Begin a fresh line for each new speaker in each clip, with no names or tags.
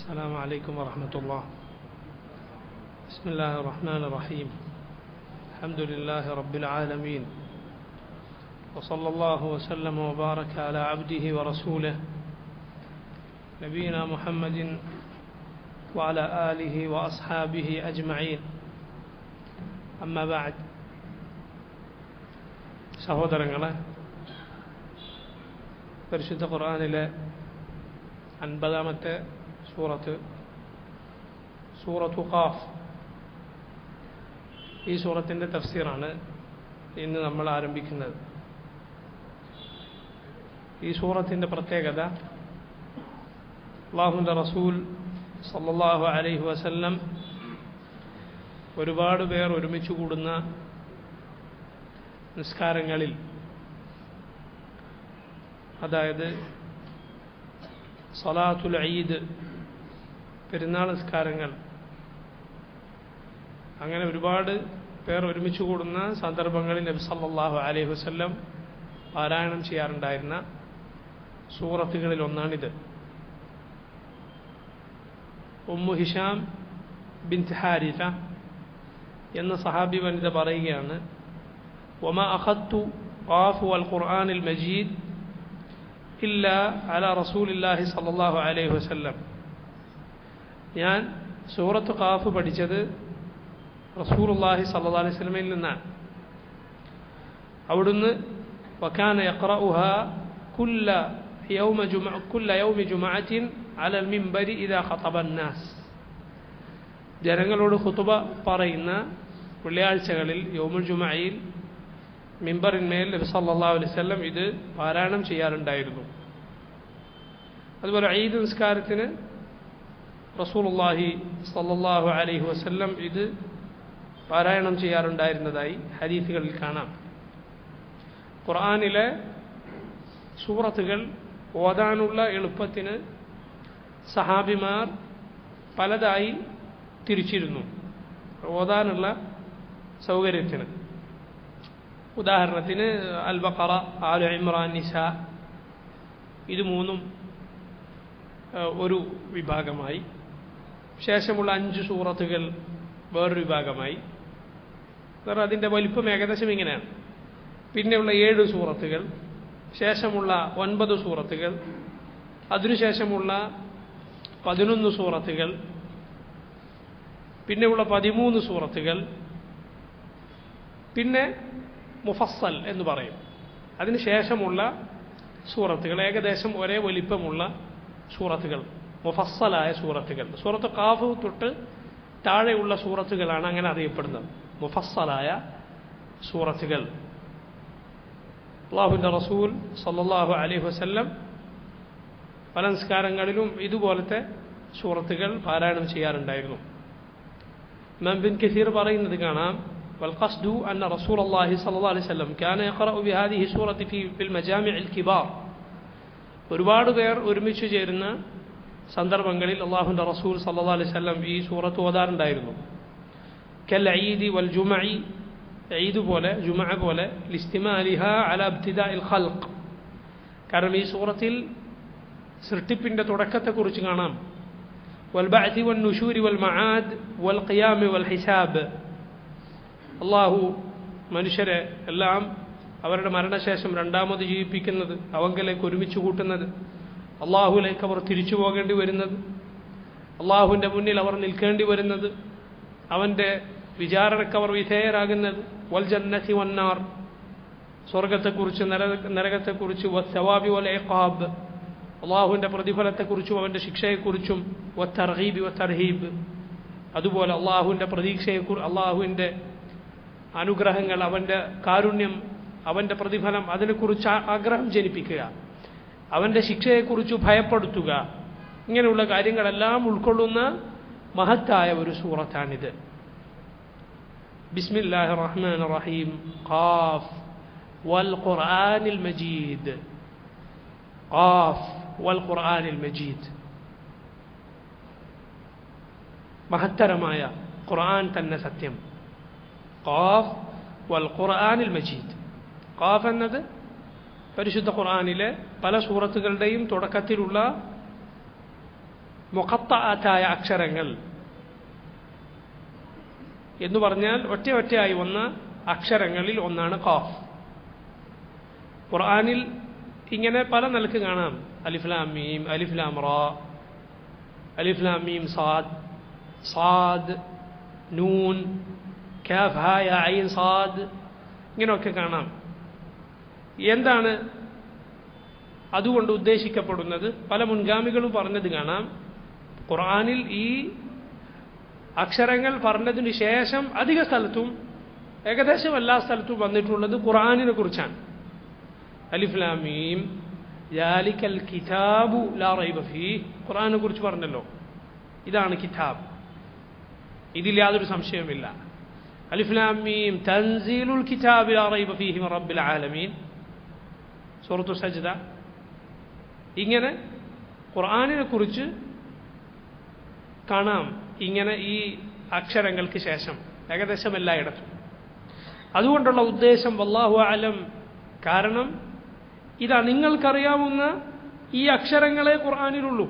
السلام عليكم ورحمة الله. بسم الله الرحمن الرحيم. الحمد لله رب العالمين، وصلى الله وسلم وبارك على عبده ورسوله نبينا محمد وعلى آله وأصحابه أجمعين. أما بعد. സഹോദരങ്ങളെ, പരിശുദ്ധ ഖുർആനിലെ 50-ാമത്തെ സൂറത്തു ഖാഫ്, ഈ സൂറത്തിൻ്റെ തഫ്സീറാണ് ഇന്ന് നമ്മൾ ആരംഭിക്കുന്നത്. ഈ സൂറത്തിൻ്റെ പ്രത്യേകത, അല്ലാഹുവിൻ്റെ റസൂൽ സല്ലല്ലാഹു അലൈഹി വസല്ലം ഒരുപാട് പേർ ഒരുമിച്ച് കൂടുന്ന നിസ്കാരങ്ങളിൽ, അതായത് സ്വലാത്തുൽ ഈദ്, പെരുന്നാൾ നിസ്കാരങ്ങൾ, അങ്ങനെ ഒരുപാട് പേർ ഒരുമിച്ച് കൂടുന്ന സന്ദർഭങ്ങളിൽ നബി സല്ലല്ലാഹു അലൈഹി വസല്ലം പാരായണം ചെയ്യാറുണ്ടായിരുന്ന സൂറത്തുകളിൽ ഒന്നാണിത്. ഉമ്മു ഹിഷാം ബിൻത് ഹാരിസ എന്ന സഹാബി വനിത പറയുകയാണ്, വമാ അഖദ്തു ഖാഫ് വൽ ഖുർആനിൽ മജീദ് ഇല്ലാ അലാ റസൂലില്ലാഹി സല്ലല്ലാഹു അലൈഹി വസല്ലം. ഞാൻ സൂറത്ത് ഖാഫ് പഠിച്ചത് റസൂലുള്ളാഹി സല്ലല്ലാഹു അലൈഹി വസല്ലമയിൽ നിന്നാണ്. അവിടുന്ന് വകാന യഖറഉഹാ കുല്ല യൗമി ജുമഅത്തിൻ അലൽ മിംബരി ഇദാ ഖതബ അന്നാസ്. ജനങ്ങളോട് ഖുതുബ പറയുന്ന വെള്ളിയാഴ്ചകളിൽ യൗമുൽ ജുമഅയിൽ മിമ്പറിന്മേൽ നബി സല്ലല്ലാഹു അലൈഹി വസല്ലം ഇത് പാരായണം ചെയ്യാറുണ്ടായിരുന്നു. അതുപോലെ ഈദ് നിസ്കാരത്തിന് റസൂലുള്ളാഹി സല്ലല്ലാഹു അലൈഹി വസല്ലം ഇത് പാരായണം ചെയ്യാറുണ്ടായിരുന്നതായി ഹദീസുകളിൽ കാണാം. ഖുർആനിലെ സൂറത്തുകൾ ഓതാനുള്ള എളുപ്പത്തിന് സഹാബിമാർ പലതായി തിരിച്ചിരുന്നു, ഓതാനുള്ള സൗകര്യത്തിന്. ഉദാഹരണത്തിന് അൽ ബഖറ, ആലു ഇമ്രാൻ, നിസാ, ഇത് മൂന്നും ഒരു വിഭാഗമായി. ശേഷമുള്ള 5 സൂറത്തുകൾ വേറൊരു വിഭാഗമായി. കാരണം അതിൻ്റെ വലിപ്പം ഏകദേശം ഇങ്ങനെയാണ്. പിന്നെയുള്ള 7 സൂറത്തുകൾ, ശേഷമുള്ള 9 സൂറത്തുകൾ, അതിനുശേഷമുള്ള 11 സൂറത്തുകൾ, പിന്നെയുള്ള 13 സൂറത്തുകൾ, പിന്നെ മുഫസ്സൽ എന്ന് പറയും. അതിന് ശേഷമുള്ള സൂറത്തുകൾ ഏകദേശം ഒരേ വലിപ്പമുള്ള സൂറത്തുകൾ, മുഫസ്സലായ സൂറത്തുകൾ. സൂറത്ത് ഖാഫ് തൊട്ട് താഴെയുള്ള സൂറത്തുകളാണ് അങ്ങനെ അറിയപ്പെടുന്നത്, മുഫസ്സലായ സൂറത്തുകൾ. അല്ലാഹുവിൻ്റെ റസൂൽ സല്ലല്ലാഹു അലൈഹി വസല്ലം പല നിസ്കാരങ്ങളിലും ഇതുപോലത്തെ സൂറത്തുകൾ പാരായണം ചെയ്യാറുണ്ടായിരുന്നു. ഇമാം ഇബ്നു കസീർ പറയുന്നത് കാണാം, والقصد أن رسول الله صلى الله عليه وسلم كان يقرأ بهذه السورة في المجامع الكبار. ഒരുപാട് പേർ ഒരുമിച്ച് ചേരുന്ന സന്ദർഭങ്ങളിൽ അല്ലാഹുവിൻ്റെ റസൂൽ സല്ലല്ലാഹു അലൈഹി വസല്ലം ഈ സൂറത്ത് ഓതാറുണ്ടായിരുന്നു. കൽ ഈദി വൽ ജുമഇ, ഈദ് പോലെ ജുമഅ പോലെ, ലിസ്തിമാലിഹാ അലാ ഇബ്തിദാഇൽ ഖൽഖ്, കാരണം ഈ സൂറത്തിൽ സൃഷ്ടിപ്പിൻ്റെ തുടക്കത്തെക്കുറിച്ച് കാണാം. വൽ ബഅഥി വൻ നുശൂരി വൽ മആദ് വൽ ഖിയാം വൽ ഹിസാബ്, അള്ളാഹു മനുഷ്യരെ എല്ലാം അവരുടെ മരണശേഷം രണ്ടാമത് ജീവിപ്പിക്കുന്നത്, അവങ്കലേക്ക് ഒരുമിച്ച് കൂട്ടുന്നത്, അള്ളാഹുലേക്ക് അവർ തിരിച്ചു പോകേണ്ടി വരുന്നത്, അള്ളാഹുവിൻ്റെ മുന്നിൽ അവർ നിൽക്കേണ്ടി വരുന്നത്, അവൻ്റെ വിചാരണയ്ക്ക് അവർ വിധേയരാകുന്നത്, വൽ ജന്നതി വന്നാർ, സ്വർഗത്തെക്കുറിച്ച് നരകത്തെക്കുറിച്ച്, വസ്സവാബി വൽ ഇഖാബ്, അള്ളാഹുവിൻ്റെ പ്രതിഫലത്തെക്കുറിച്ചും അവൻ്റെ ശിക്ഷയെക്കുറിച്ചും, വത്തർഗീബ് വത്തർഹീബ്, അതുപോലെ അള്ളാഹുവിൻ്റെ പ്രതീക്ഷയെക്കുറിച്ച്, അള്ളാഹുവിൻ്റെ അനുഗ്രഹങ്ങൾ, അവൻ്റെ കാരുണ്യം, അവൻ്റെ പ്രതിഫലം, അതിനെക്കുറിച്ച് ആഗ്രഹം ജനിപ്പിക്കുക, അവൻ്റെ ശിക്ഷയെക്കുറിച്ച് ഭയപ്പെടുത്തുക, ഇങ്ങനെയുള്ള കാര്യങ്ങളെല്ലാം ഉൾക്കൊള്ളുന്ന മഹത്തായ ഒരു സൂറത്താണിത്. ബിസ്മില്ലാഹിർ റഹ്മാനിർ റഹീം. ഖാഫ് വൽ ഖുർആനിൽ മജീദ്. ഖാഫ് വൽ ഖുർആനിൽ മജീദ്, മഹത്തരമായ ഖുർആൻ തന്നെ സത്യം. ഖാഫ് വൽ ഖുർആനിൽ മജീദ്. ഖാഫ് എന്നത് പരിശുദ്ധ ഖുർആനിലെ പല സൂറത്തുകളുടെയും തുടക്കത്തിലുള്ള മുഖത്തആത്തായ അക്ഷരങ്ങൾ എന്ന് പറഞ്ഞാൽ ഒറ്റയായി വന്ന അക്ഷരങ്ങളിൽ ഒന്നാണ് ഖാഫ്. ഖുർആനിൽ ഇങ്ങനെ പല നിലക്ക് കാണാം. അലിഫ് ലാം മീം, അലിഫ് ലാം റാ, അലിഫ് ലാം മീം സാദ്, സാദ് നൂൻ, കാഫ് ഹാ യാ ഐൻ സാദ്, ഇങ്ങനെയൊക്കെ കാണാം. എന്താണ് അതുകൊണ്ട് ഉദ്ദേശിക്കപ്പെടുന്നത്? പല മുൻഗാമികളും പറഞ്ഞത് കാണാം. ഖുർആനിൽ ഈ അക്ഷരങ്ങൾ പറഞ്ഞതിന് ശേഷം അധിക സ്ഥലത്തും ഏകദേശം എല്ലാ സ്ഥലത്തും വന്നിട്ടുള്ളത് ഖുർആനിനെ കുറിച്ചാണ്. അലിഫ് ലാം മീം ദാലികൽ കിതാബു ലാ റൈബ ഫീഹ്, ഖുർആനെ കുറിച്ച് പറഞ്ഞല്ലോ, ഇതാണ് കിതാബ്, ഇതിൽ യാതൊരു സംശയവുമില്ല. അലിഫ് ലാം മീം തൻസീലുൽ കിതാബി ലാ റൈബ ഫീഹി മിർ റബ്ബിൽ ആലമീൻ, സൂറത്തു സജ്ദ. ഇങ്ങനെ ഖുർആനിനെ കുറിച്ച് കാണാം ഇങ്ങനെ ഈ അക്ഷരങ്ങൾക്ക് ശേഷം ഏകദേശം എല്ലായിടത്തും. അതുകൊണ്ടുള്ള ഉദ്ദേശം വല്ലാഹു അലം, കാരണം ഇതാ നിങ്ങൾക്കറിയാവുന്ന ഈ അക്ഷരങ്ങളെ ഖുർആനിലുള്ളൂ.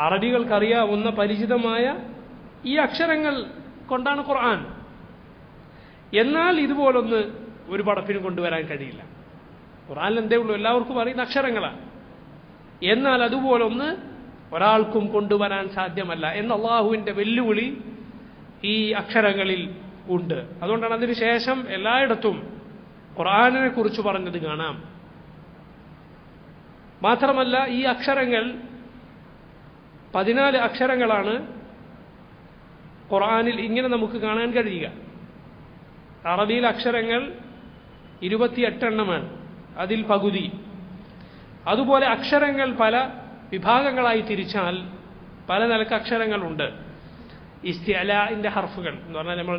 അറബികൾക്കറിയാവുന്ന പരിചിതമായ ഈ അക്ഷരങ്ങൾ കൊണ്ടാണ് ഖുർആൻ. എന്നാൽ ഇതുപോലൊന്ന് ഒരു പടപ്പിനും കൊണ്ടുവരാൻ കഴിയില്ല. ഖുർആനിൽ എന്തേ ഉള്ളൂ, എല്ലാവർക്കും അറിയുന്ന അക്ഷരങ്ങളാണ്. എന്നാൽ അതുപോലൊന്ന് ഒരാൾക്കും കൊണ്ടുവരാൻ സാധ്യമല്ല എന്ന അള്ളാഹുവിൻ്റെ വെല്ലുവിളി ഈ അക്ഷരങ്ങളിൽ ഉണ്ട്. അതുകൊണ്ടാണ് അതിനു ശേഷം എല്ലായിടത്തും ഖുർആനിനെ കുറിച്ച് പറഞ്ഞത് കാണാം. മാത്രമല്ല ഈ അക്ഷരങ്ങൾ 14 അക്ഷരങ്ങളാണ് ഖുർആനിൽ ഇങ്ങനെ നമുക്ക് കാണാൻ കഴിയുക. അറബിയിൽ അക്ഷരങ്ങൾ 28 എണ്ണമാണ്, അതിൽ പകുതി. അതുപോലെ അക്ഷരങ്ങൾ പല വിഭാഗങ്ങളായി തിരിച്ചാൽ പല നിലക്ക് അക്ഷരങ്ങളുണ്ട്. ഇസ്തിഅലാഇന്റെ ഹർഫുകൾ എന്ന് പറഞ്ഞാൽ നമ്മൾ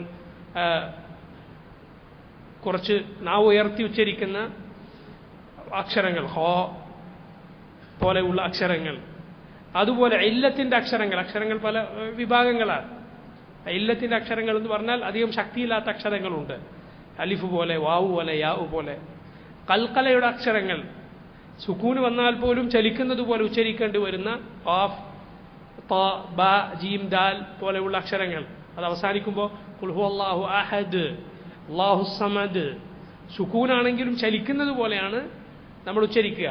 കുറച്ച് നാവ് ഉയർത്തി ഉച്ചരിക്കുന്ന അക്ഷരങ്ങൾ, ഹോ പോലെയുള്ള അക്ഷരങ്ങൾ. അതുപോലെ ഇല്ലത്തിന്റെ അക്ഷരങ്ങൾ, അക്ഷരങ്ങൾ പല വിഭാഗങ്ങളാണ്. ഇല്ലത്തിന്റെ അക്ഷരങ്ങൾ എന്ന് പറഞ്ഞാൽ അധികം ശക്തിയില്ലാത്ത അക്ഷരങ്ങളുണ്ട്, അലിഫ് പോലെ, വാവു പോലെ, യാവു പോലെ. കൽക്കലയുടെ അക്ഷരങ്ങൾ, സുക്കൂന് വന്നാൽ പോലും ചലിക്കുന്നത് പോലെ ഉച്ചരിക്കേണ്ടി വരുന്ന ഖാഫ്, ത, ബ, ജീം, ദാൽ പോലെയുള്ള അക്ഷരങ്ങൾ. അത് അവസാനിക്കുമ്പോൾ ഖുൽ ഹുവല്ലാഹു അഹദ്, അല്ലാഹു സമദ്, സുക്കൂനാണെങ്കിലും ചലിക്കുന്നത് പോലെയാണ് നമ്മൾ ഉച്ചരിക്കുക.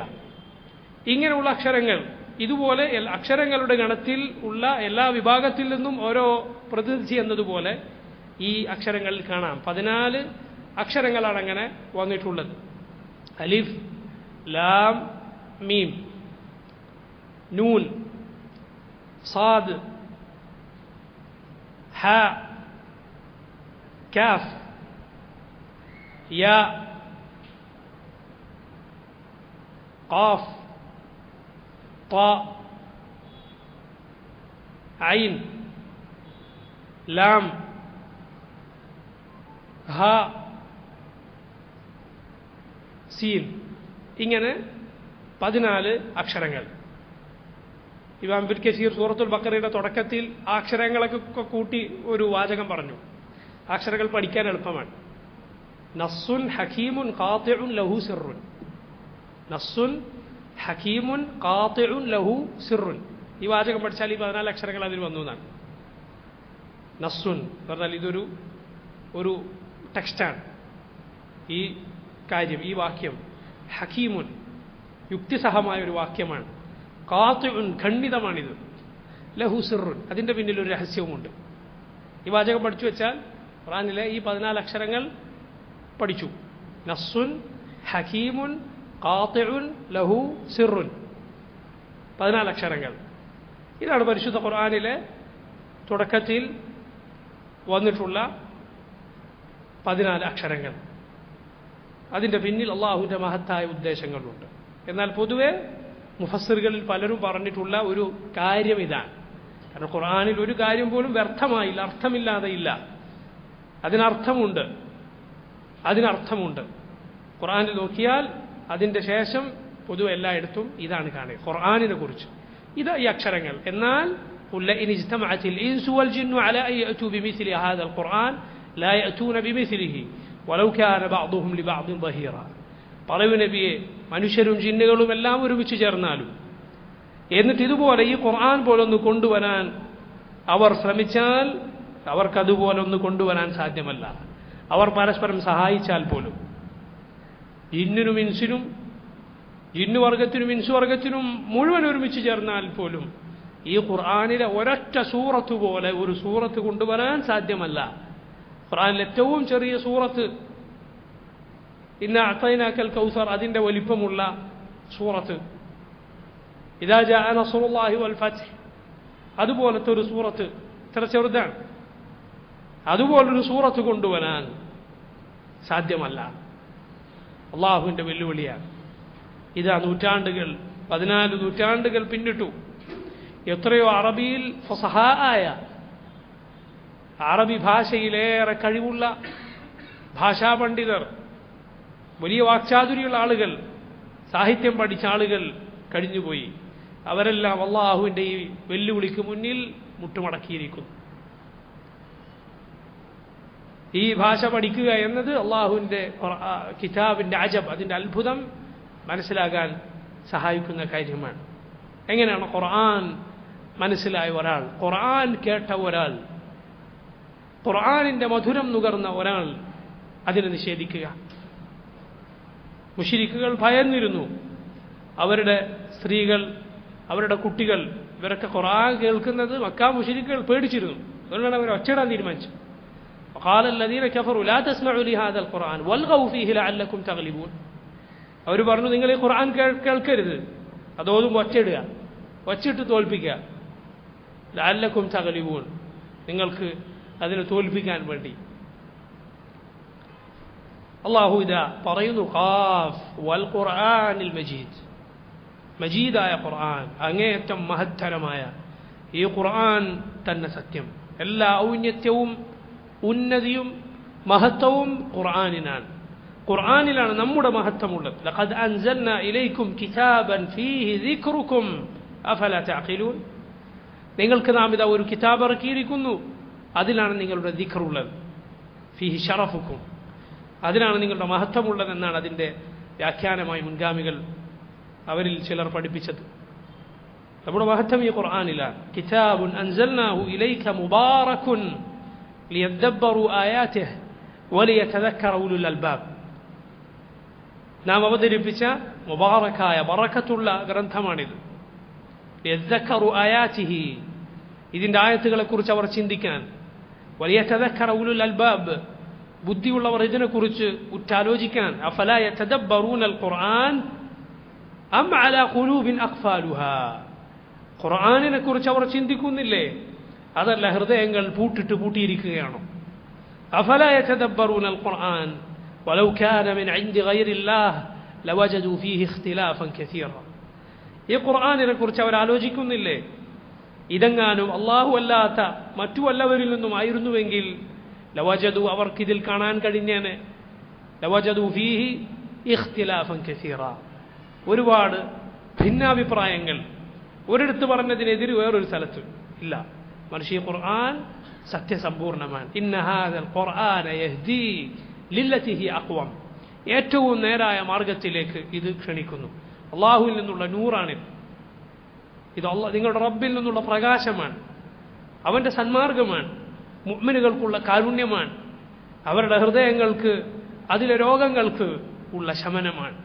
ഇങ്ങനെയുള്ള അക്ഷരങ്ങൾ, ഇതുപോലെ അക്ഷരങ്ങളുടെ ഗണത്തിൽ ഉള്ള എല്ലാ വിഭാഗത്തിൽ നിന്നും ഓരോ പ്രതിനിധി എന്നതുപോലെ ഈ അക്ഷരങ്ങളിൽ കാണാം. 14 അക്ഷരങ്ങളാണ് അങ്ങനെ വന്നിട്ടുള്ളത്. അലിഫ് ലാം മീം, നൂൻ, സാദ്, ഹ, കാഫ്, യാ, ഖാഫ്, ത, ഐൻ, ലാം, ഹ, സീൻ. ഇങ്ങനെ 14 അക്ഷരങ്ങൾ. ഇമാം ഇബ്നു കസീർ സൂറത്തുൽ ബഖറയുടെ തുടക്കത്തിൽ ആ അക്ഷരങ്ങളൊക്കെ കൂട്ടി ഒരു വാചകം പറഞ്ഞു. അക്ഷരങ്ങൾ പഠിക്കാൻ എളുപ്പമാണ്. നസ്സുൻ ഹകീമുൻ ഖാതിഉൻ ലഹു സിറുൻ, നസ്സുൻ ഹകീമുൻ ഖാതിഉൻ ലഹു സിറുൻ. ഈ വാചകം പഠിച്ചാൽ ഈ 14 അക്ഷരങ്ങൾ അതിൽ വന്നു എന്നാണ്. നസ്സുൻ പറഞ്ഞാൽ ഇതൊരു ടെക്സ്റ്റാണ്. ഈ കാര്യം, ഈ വാക്യം ഹകീമുൻ യുക്തിസഹമായ ഒരു വാക്യമാണ്. ഖാതിഉൻ ഖണ്ഡിതമാണിത്. ലഹു സിറുൻ അതിൻ്റെ പിന്നിൽ ഒരു രഹസ്യവുമുണ്ട്. ഈ വാചകം പഠിച്ചു വെച്ചാൽ ഖുർആനിലെ ഈ 14 അക്ഷരങ്ങൾ പഠിച്ചു. നസ്സുൻ ഹകീമുൻ ഖാതിഉൻ ലഹു സിറുൻ, 14 അക്ഷരങ്ങൾ. ഇതാണ് പരിശുദ്ധ ഖുർആനിലെ തുടക്കത്തിൽ വന്നിട്ടുള്ള 14 അക്ഷരങ്ങൾ. അതിൻ്റെ പിന്നിൽ അള്ളാഹുവിൻ്റെ മഹത്തായ ഉദ്ദേശങ്ങളുണ്ട്. എന്നാൽ പൊതുവെ മുഫസ്സിറുകളിൽ പലരും പറഞ്ഞിട്ടുള്ള ഒരു കാര്യം ഇതാണ്. കാരണം ഖുർആനിൽ ഒരു കാര്യം പോലും വ്യർത്ഥമായില്ല, അർത്ഥമില്ലാതെ ഇല്ല. അതിനർത്ഥമുണ്ട്. ഖുർആനിൽ നോക്കിയാൽ അതിൻ്റെ ശേഷം പൊതുവെ എല്ലായിടത്തും ഇതാണ് കാണുക, ഖുർആനിനെ കുറിച്ച്. ഇതാ ഈ അക്ഷരങ്ങൾ. എന്നാൽ قل لئن اجتمعت الإنس والجن على أن يأتوا بمثل هذا القرآن لا يأتون بمثله ولو كان بعضهم لبعض ظهيرا. പറയൂ നബിയെ, മനുഷ്യരും ജിന്നുകളും എല്ലാം ഒരുമിച്ച് ചേർന്നാലും എന്നിട്ട് ഇതുപോലെ ഈ ഖുർആൻ പോലൊന്ന് കൊണ്ടുവരാൻ അവർ ശ്രമിച്ചാൽ അവർക്കതുപോലെ ഒന്ന് കൊണ്ടുവരാൻ സാധ്യമല്ല. അവർ പരസ്പരം സഹായിച്ചാൽ പോലും ജിന്നിനും ഇൻസിനും, ജിന്നുവർഗത്തിനും ഇൻസുവർഗത്തിനും മുഴുവൻ ഒരുമിച്ച് ചേർന്നാൽ പോലും ഈ ഖുർആനിലെ ഒരൊറ്റ സൂറത്ത് പോലെ ഒരു സൂറത്ത് കൊണ്ടുവരാൻ സാധ്യമല്ല. ഖുർആനിലെ ഏറ്റവും ചെറിയ സൂറത്ത് ഇന്നാ അഅ്തൈനാക്കൽ കൗസർ, അതിൻ്റെ വലിപ്പമുള്ള സൂറത്ത്, ഇദാ ജാഅ നസ്റുല്ലാഹി വൽ ഫത്ഹ്, അതുപോലത്തെ ഒരു സൂറത്ത് ഇത്ര ചെറുതാണ്. അതുപോലൊരു സൂറത്ത് കൊണ്ടുവരാൻ സാധ്യമല്ല. അള്ളാഹുവിൻ്റെ വെല്ലുവിളിയാണ്. ഇതാ നൂറ്റാണ്ടുകൾ, 14 നൂറ്റാണ്ടുകൾ പിന്നിട്ടു. എത്രയോ അറബിയിൽ ഫസഹായ, അറബി ഭാഷയിലേറെ കഴിവുള്ള ഭാഷാ പണ്ഡിതർ, വലിയ വാക്ചാതുരിയുള്ള ആളുകൾ, സാഹിത്യം പഠിച്ച ആളുകൾ കഴിഞ്ഞുപോയി. അവരെല്ലാം അള്ളാഹുവിൻ്റെ ഈ വെല്ലുവിളിക്ക് മുന്നിൽ മുട്ടുമടക്കിയിരിക്കുന്നു. ഈ ഭാഷ പഠിക്കുക എന്നത് അള്ളാഹുവിൻ്റെ കിതാബിൻ്റെ അജബ്, അതിൻ്റെ അത്ഭുതം മനസ്സിലാകാൻ സഹായിക്കുന്ന കാര്യമാണ്. എങ്ങനെയാണ് ഖുർആൻ മനസ്സിലായ ഒരാൾ, ഖുർആൻ കേട്ട ഒരാൾ, ഖുർആനിൻ്റെ മധുരം നുകർന്ന ഒരാൾ അതിനെ നിഷേധിക്കുക? മുശ്രിക്കുകൾ ഭയന്നിരുന്നു. അവരുടെ സ്ത്രീകൾ, അവരുടെ കുട്ടികൾ, ഇവരൊക്കെ ഖുർആൻ കേൾക്കുന്നത് മക്കാ മുശ്രിക്കുകൾ പേടിച്ചിരുന്നു. അതുകൊണ്ടാണ് അവർ ഒച്ചയിടാൻ തീരുമാനിച്ചു. وقال الذين كفروا لا تسمعوا لهذا القرآن والغوا فيه لعلكم تغلبون. അവർ പറഞ്ഞു, നിങ്ങൾ ഈ ഖുർആൻ കേൾക്കരുത്, അതോതും ഒച്ചയിടുക, ഒച്ചയിട്ട് തോൽപ്പിക്കുക. ലഅല്ലക്കും തഗ്ലിബൂൻ, നിങ്ങൾക്ക് അതിനെ തോൽപ്പിക്കാൻ വേണ്ടി. അള്ളാഹു ഇതാ പറയുന്നു, ഖാഫ് വൽ ഖുർആനിൽ മജീദ്, മജീദായ ഖുർആൻ, അങ്ങേയറ്റം മഹത്തരമായ ഈ ഖുർആൻ തന്നെ സത്യം. എല്ലാ ഔന്നത്യവും ഉന്നതിയും മഹത്വവും ഖുർആനിനാണ്. ഖുർആനിലാണ് നമ്മുടെ മഹത്വമുള്ളത്. ലഖദ് അൻസൽനാ ഇലൈക്കും കിതാബൻ ഫീഹി ദിക്റുക്കും അഫലാ തഅഖിലൂൻ. നിങ്ങൾക്ക് നാം ഇതാ ഒരു കിതാബ് ഇറക്കിയിരിക്കുന്നു, അതിലാണ് നിങ്ങളുടെ ദിക്റുള്ളത്. ഫീഹി ശറഫുക്കും, അതിലാണ് നിങ്ങളുടെ മഹത്വമുള്ളതെന്നാണ് അതിൻ്റെ വ്യാഖ്യാനമായി മുൻഗാമികൾ അവരിൽ ചിലർ പഠിപ്പിച്ചത്. നമ്മുടെ മഹത്വം ഈ ഖുർആനിലാണ്. കിതാബുൻ അൻസൽനാഹു ഇലൈക മുബാറകുൻ ലിയദ്ദബ്ബറു ആയാതിഹി വലിയതദക്കറ ഉലുൽ അൽബാബ്. നാം അവതരിപ്പിച്ച മുബാറക്കായ ബറക്കത്തുള്ള ഗ്രന്ഥമാണിത്. ലിയദ്ദക്കറു ആയാതിഹി, ഇതിൻ്റെ ആയത്തുകളെക്കുറിച്ച് അവർ ചിന്തിക്കാൻ. വലിയതദക്കറ ഉലുൽ അൽബാബ്, ബുദ്ധിയുള്ളവർ ഇതിനെക്കുറിച്ച് ഉറ്റാലോചിക്കാൻ. അഫലാ യതദബ്ബറൂനൽ ഖുർആൻ അം അലാ ഖുലൂബിൻ അഖ്ഫാലുഹാ, ഖുർആനിനെ കുറിച്ച് അവർ ചിന്തിക്കുന്നില്ലേ, അതല്ല ഹൃദയങ്ങൾ പൂട്ടിയിരിക്കുകയാണോ? അഫലാ യതദബ്ബറൂനൽ ഖുർആൻ വലൗ കാന മിൻ ഇൻദി ഗൈരില്ലാഹ് ലവജദൂ ഫീഹി ഇഖ്തിലാഫൻ കസീറ. ഈ ഖുർആനിനെ കുറിച്ച് അവർ ആലോചിക്കുന്നില്ലേ? ഇതെങ്ങാനും അല്ലാഹു അല്ലാത്ത മറ്റു വല്ലവരിൽ നിന്നും ആയിരുന്നുവെങ്കിൽ ലവജദൂ, അവർക്കിതിൽ കാണാൻ കഴിഞ്ഞേനെ, ലവജദൂ ഫീഹി ഇഖ്തിലാഫൻ കസീറ, ഒരുപാട് ഭിന്നാഭിപ്രായങ്ങൾ, ഒരിടത്ത് പറഞ്ഞതിനെതിരെ വേറൊരു സ്ഥലത്ത് ഇല്ല. മറിച്ച് ഈ ഖുർആൻ സത്യസമ്പൂർണമാണ്. ഇന്ന ഹാദൽ ഖുർആന യഹ്ദീ ലില്ലതി ഹി അഖ്വം, ഏറ്റവും നേരായ മാർഗത്തിലേക്ക് ഇത് ക്ഷണിക്കുന്നു. അള്ളാഹുവിൽ നിന്നുള്ള നൂറാണിത്. ഇത് നിങ്ങളുടെ റബ്ബിൽ നിന്നുള്ള പ്രകാശമാണ്, അവൻ്റെ സന്മാർഗമാണ്, മുഅ്മിനുകൾക്കുള്ള കാരുണ്യമാണ്, അവരുടെ ഹൃദയങ്ങൾക്ക്, അതിലെ രോഗങ്ങൾക്ക് ഉള്ള ശമനമാണ്.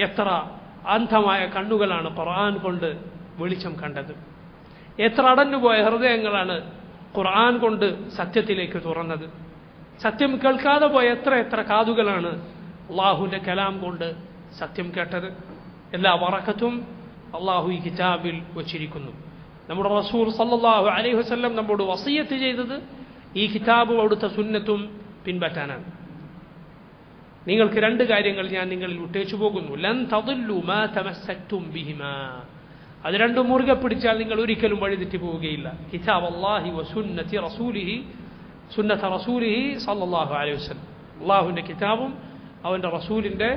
എത്ര അന്ധമായ കണ്ണുകളാണ് ഖുർആൻ കൊണ്ട് വെളിച്ചം കണ്ടത്, എത്ര അടഞ്ഞുപോയ ഹൃദയങ്ങളാണ് ഖുർആൻ കൊണ്ട് സത്യത്തിലേക്ക് തുറന്നത്. സത്യം കേൾക്കാതെ പോയ എത്ര കാതുകളാണ് അള്ളാഹുവിൻ്റെ കലാം കൊണ്ട് സത്യം കേട്ടത്. എല്ലാ ബറക്കത്തും അള്ളാഹു ഈ കിതാബിൽ വച്ചിരിക്കുന്നു. നമ്മുടെ റസൂൽ സല്ലല്ലാഹു അലൈഹി വസല്ലം നമ്മോട് വസിയ്യത്ത് ചെയ്തത് ഈ കിതാബും അവിടുത്തെ സുന്നത്തും പിൻപറ്റാനാണ്. നിങ്ങൾക്ക് രണ്ട് കാര്യങ്ങൾ ഞാൻ നിങ്ങളിൽ വിട്ടേച്ചു പോകുന്നു. ലൻ തദില്ലു മാ തമസ്സക്തും ബിഹിമാ, അത് രണ്ടും മുറുകെ പിടിച്ചാൽ നിങ്ങൾ ഒരിക്കലും വഴിതെറ്റി പോവുകയില്ല. കിതാബ് അല്ലാഹി വസുന്നതി റസൂലിഹി, സുന്നത റസൂലിഹി സല്ലല്ലാഹു അലൈഹി വസല്ലം, അള്ളാഹുവിൻ്റെ കിതാബും അവൻ്റെ റസൂലിൻ്റെ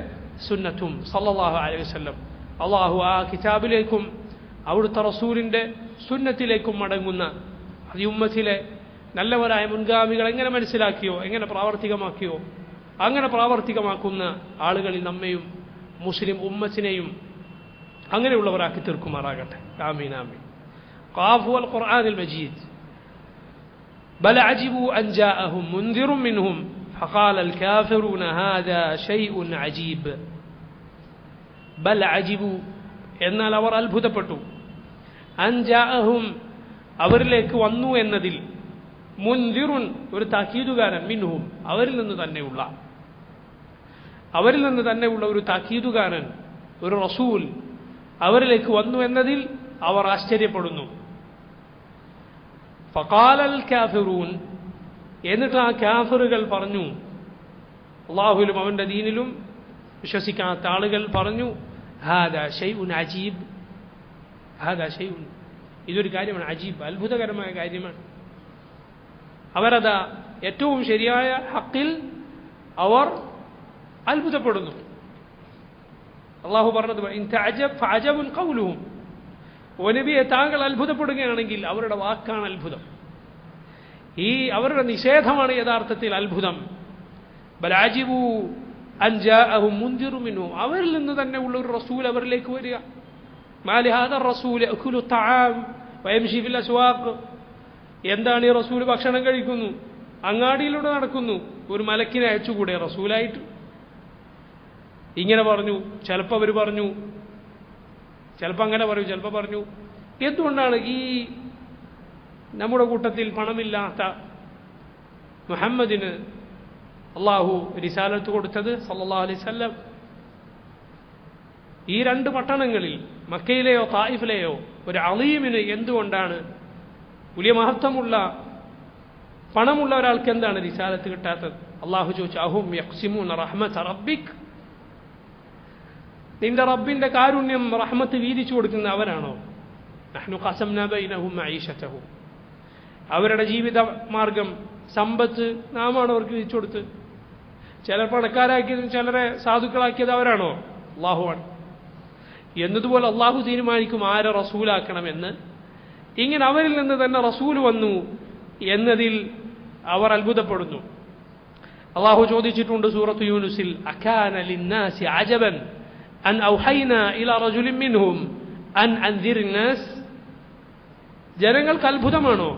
സുന്നത്തും സല്ലല്ലാഹു അലൈഹി വസല്ലം. അള്ളാഹു ആ കിതാബിലേക്കും അവിടുത്തെ റസൂലിൻ്റെ സുന്നത്തിലേക്കും മടങ്ങുന്ന ഈ ഉമ്മത്തിലെ നല്ലവരായ മുൻഗാമികൾ എങ്ങനെ മനസ്സിലാക്കിയോ, എങ്ങനെ പ്രാവർത്തികമാക്കിയോ, അങ്ങനെ പ്രാവർത്തികമാക്കുന്ന ആളുകളിൽ നമ്മയും മുസ്ലിം ഉമ്മത്തിനെയും അങ്ങനെയുള്ളവരാക്കി തീർക്കുമാറാകട്ടെ. ആമീൻ ആമീൻ. ഖാഫ് വൽ ഖുർആനിൽ മജീദ്. ബൽ അജിബു അൻ ജാഅഹും മുൻദിറും മിൻഹും ഫഖാല അൽ കാഫിറൂന ഹാദാ ശൈഉൻ അജീബ്. ബൽ അജിബു എന്നാൽ അവർ അത്ഭുതപ്പെട്ടു, അൻ ജാഅഹും അവരിലേക്ക് വന്നു എന്നതിൽ, മുൻദിറുൻ ഒരു താക്കീതുകാരൻ, മിൻഹും അവരിൽ നിന്ന് തന്നെയുള്ള ഒരു താക്കീതുകാരൻ, ഒരു റസൂൽ അവരിലേക്ക് വന്നു എന്നതിൽ അവർ ആശ്ചര്യപ്പെടുന്നു. ഫഖാലൽ കാഫിറൂൻ എന്നിട്ട് ആ കാഫിറുകൾ പറഞ്ഞു, അല്ലാഹുവിലും അവന്റെ ദീനിലും വിശ്വസിക്കാത്ത ആളുകൾ പറഞ്ഞു, ഹാദാ ശൈഉൻ അജീബ്, ഹാദാ ശൈഉൻ, ഇതൊരു കാര്യമാണ്, അജീബ് അത്ഭുതകരമായ കാര്യമാണ്. അവരതാ ഏറ്റവും ശരിയായ ഹക്കിൽ അവർ അത്ഭുതപ്പെടുന്നു. അള്ളാഹു പറഞ്ഞത് ഇൻ തഅജബ് ഫഅജബുൻ ഖൗലുഹും, ഓ നബിയെ താങ്കൾ അത്ഭുതപ്പെടുകയാണെങ്കിൽ അവരുടെ വാക്കാണ് അത്ഭുതം, ഈ അവരുടെ നിഷേധമാണ് യഥാർത്ഥത്തിൽ അത്ഭുതം. ബൽ അജിബു അൻ ജാഅഹും മുൻദിറും മിൻഹും, അവരിൽ നിന്ന് തന്നെ ഉള്ള ഒരു റസൂൽ അവരിലേക്ക് വരിക. മാ ലിഹാദാ റസൂൽ യഅകുലു തആം വയംശി ഫിൽ അസ്വാഖ്, എന്താണ് ഈ റസൂൽ ഭക്ഷണം കഴിക്കുന്നു, അങ്ങാടിയിലൂടെ നടക്കുന്നു, ഒരു മലക്കിനെ അയച്ചുകൂടെ റസൂലായിട്ട്? ഇങ്ങനെ പറഞ്ഞു. ചിലപ്പോൾ അവർ പറഞ്ഞു, ചിലപ്പോൾ അങ്ങനെ പറയും, ചിലപ്പോൾ പറഞ്ഞു എന്തുകൊണ്ടാണ് ഈ നമ്മുടെ കൂട്ടത്തിൽ പണമില്ലാത്ത മുഹമ്മദിന് അള്ളാഹു റിസാലത്ത് കൊടുത്തത് സല്ലല്ലാഹു അലൈഹി വസല്ലം? ഈ രണ്ട് പട്ടണങ്ങളിൽ മക്കയിലെയോ തായിഫിലെയോ ഒരു അളീമിന് എന്തുകൊണ്ടാണ്, വലിയ മഹത്വമുള്ള പണമുള്ള ഒരാൾക്ക് എന്താണ് റിസാലത്ത് കിട്ടാത്തത്? അള്ളാഹു ചോദിച്ചു, അഹും യഖ്സിമൂന റഹ്മത റബ്ബിക്, നിന്റെ റബ്ബിന്റെ കാരുണ്യം റഹ്മത്ത് വീതിച്ചു കൊടുക്കുന്ന അവരാണോ? നഹ്നു ഖസംനാ ബൈനഹും മഈശതഹും, അവരുടെ ജീവിത മാർഗം സമ്പത്ത് നാമാണ് അവർക്ക് വീതിച്ചു കൊടുത്ത്. ചിലർ പണക്കാരാക്കിയതും ചിലരെ സാധുക്കളാക്കിയത് അവരാണോ? അള്ളാഹുവാണ്. എന്നതുപോലെ അള്ളാഹു തീരുമാനിക്കും ആരെ റസൂലാക്കണമെന്ന്. ഇങ്ങനെ അവരിൽ നിന്ന് തന്നെ റസൂൽ വന്നു എന്നതിൽ അവർ അത്ഭുതപ്പെടുന്നു. അള്ളാഹു ചോദിച്ചിട്ടുണ്ട് സൂറത്ത് യൂനുസിൽ, അകാന ലിന്നാസി അജബൻ അൻ ഔഹൈനാ ഇലാ റജുലിൻ മിൻഹും അൻ അൻദിറിൻ നാസ്, ജനങ്ങൾക്ക് അത്ഭുതമാണോ